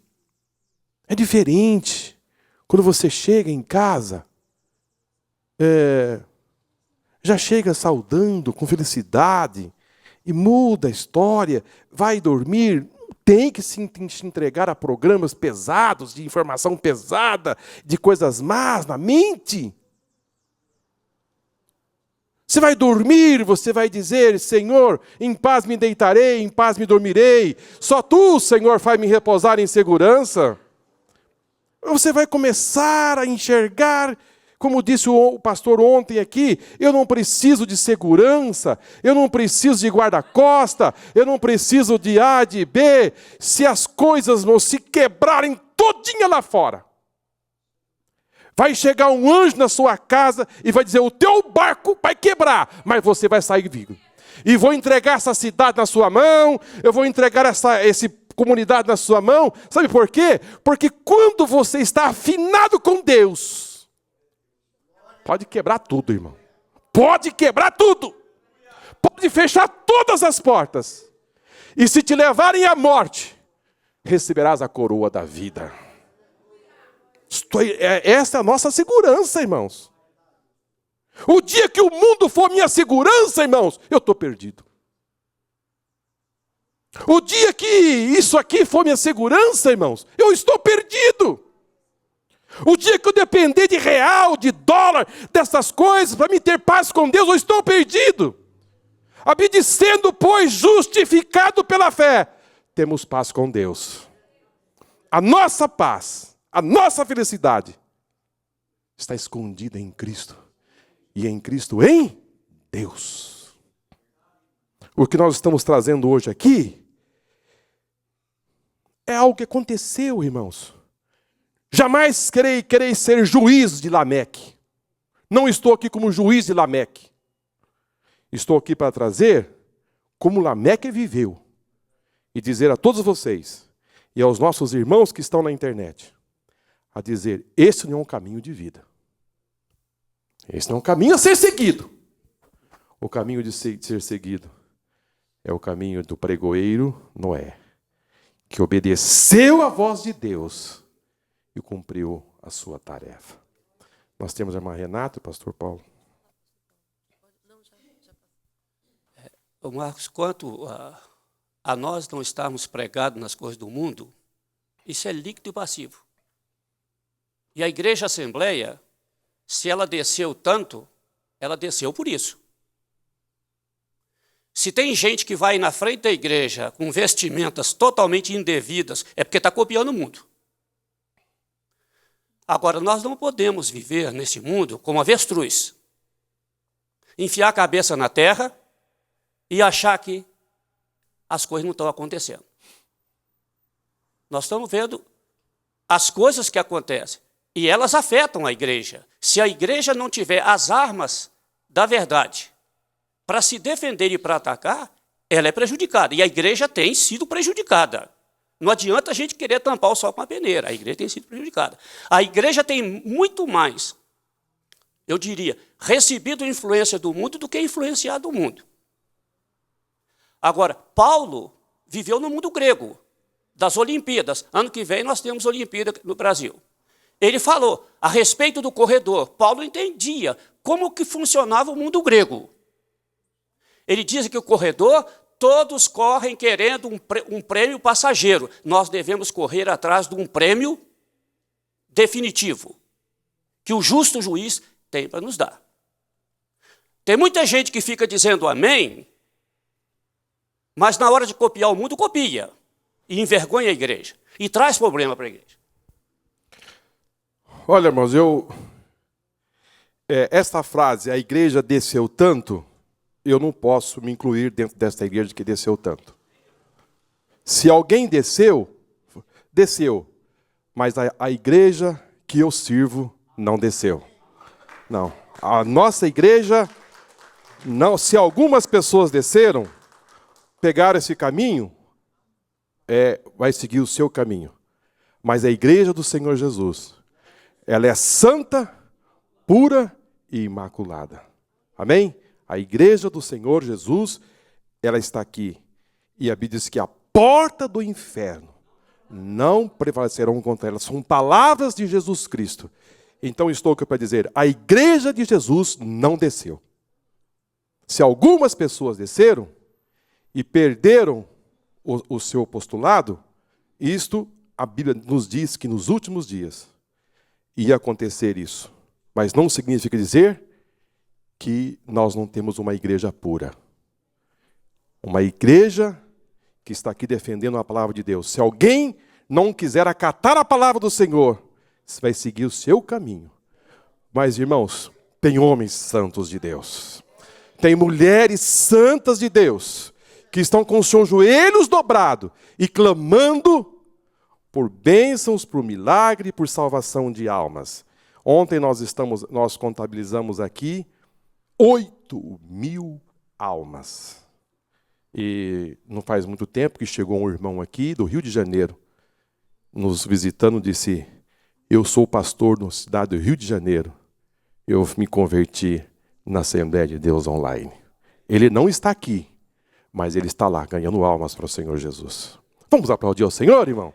É diferente. Quando você chega em casa, já chega saudando com felicidade e muda a história, vai dormir, tem que se entregar a programas pesados, de informação pesada, de coisas más na mente. Você vai dormir, você vai dizer, Senhor, em paz me deitarei, em paz me dormirei. Só Tu, Senhor, faz me repousar em segurança. Você vai começar a enxergar, como disse o pastor ontem aqui, eu não preciso de segurança, eu não preciso de guarda-costa, eu não preciso de A, de B, se as coisas não se quebrarem todinha lá fora. Vai chegar um anjo na sua casa e vai dizer, o teu barco vai quebrar, mas você vai sair vivo. E vou entregar essa cidade na sua mão, eu vou entregar essa comunidade na sua mão. Sabe por quê? Porque quando você está afinado com Deus, pode quebrar tudo, irmão. Pode quebrar tudo. Pode fechar todas as portas. E se te levarem à morte, receberás a coroa da vida. Essa é a nossa segurança, irmãos. O dia que o mundo for minha segurança, irmãos, eu estou perdido. O dia que isso aqui for minha segurança, irmãos, eu estou perdido. O dia que eu depender de real, de dólar, dessas coisas, para me ter paz com Deus, eu estou perdido. A Bíblia diz, sendo, pois, justificado pela fé, temos paz com Deus. A nossa paz, a nossa felicidade está escondida em Cristo. E em Cristo, em Deus. O que nós estamos trazendo hoje aqui é algo que aconteceu, irmãos. Jamais querei ser juiz de Lameque. Não estou aqui como juiz de Lameque. Estou aqui para trazer como Lameque viveu. E dizer a todos vocês, e aos nossos irmãos que estão na internet, a dizer, esse não é um caminho de vida. Esse não é um caminho a ser seguido. O caminho de ser seguido é o caminho do pregoeiro Noé, que obedeceu à voz de Deus e cumpriu a sua tarefa. Nós temos a irmã Renata e o pastor Paulo. Marcos, quanto a nós não estarmos pregados nas coisas do mundo, isso é líquido e passivo. E a Igreja Assembleia, se ela desceu tanto, ela desceu por isso. Se tem gente que vai na frente da igreja com vestimentas totalmente indevidas, é porque está copiando o mundo. Agora, nós não podemos viver nesse mundo como avestruz. Enfiar a cabeça na terra e achar que as coisas não estão acontecendo. Nós estamos vendo as coisas que acontecem. E elas afetam a igreja. Se a igreja não tiver as armas da verdade para se defender e para atacar, ela é prejudicada. E a igreja tem sido prejudicada. Não adianta a gente querer tampar o sol com a peneira. A igreja tem sido prejudicada. A igreja tem muito mais, eu diria, recebido influência do mundo do que influenciado o mundo. Agora, Paulo viveu no mundo grego, das Olimpíadas. Ano que vem nós temos Olimpíada no Brasil. Ele falou a respeito do corredor. Paulo entendia como que funcionava o mundo grego. Ele diz que o corredor, todos correm querendo um prêmio passageiro. Nós devemos correr atrás de um prêmio definitivo, que o justo juiz tem para nos dar. Tem muita gente que fica dizendo amém, mas na hora de copiar o mundo, copia. E envergonha a igreja. E traz problema para a igreja. Olha, irmãos, esta frase, a igreja desceu tanto, eu não posso me incluir dentro desta igreja que desceu tanto. Se alguém desceu, desceu. Mas a igreja que eu sirvo não desceu. Não. A nossa igreja, não. Se algumas pessoas desceram, pegaram esse caminho, vai seguir o seu caminho. Mas a igreja do Senhor Jesus, ela é santa, pura e imaculada. Amém? A igreja do Senhor Jesus, ela está aqui. E a Bíblia diz que a porta do inferno não prevalecerão contra ela. São palavras de Jesus Cristo. Então estou aqui para dizer, a igreja de Jesus não desceu. Se algumas pessoas desceram e perderam o seu postulado, isto a Bíblia nos diz que nos últimos dias ia acontecer isso. Mas não significa dizer que nós não temos uma igreja pura. Uma igreja que está aqui defendendo a palavra de Deus. Se alguém não quiser acatar a palavra do Senhor, você vai seguir o seu caminho. Mas, irmãos, tem homens santos de Deus. Tem mulheres santas de Deus que estão com os seus joelhos dobrados e clamando por bênçãos, por milagre, por salvação de almas. Ontem nós contabilizamos aqui 8.000 almas. E não faz muito tempo que chegou um irmão aqui do Rio de Janeiro, nos visitando, disse, eu sou pastor na cidade do Rio de Janeiro. Eu me converti na Assembleia de Deus online. Ele não está aqui, mas ele está lá, ganhando almas para o Senhor Jesus. Vamos aplaudir ao Senhor, irmão?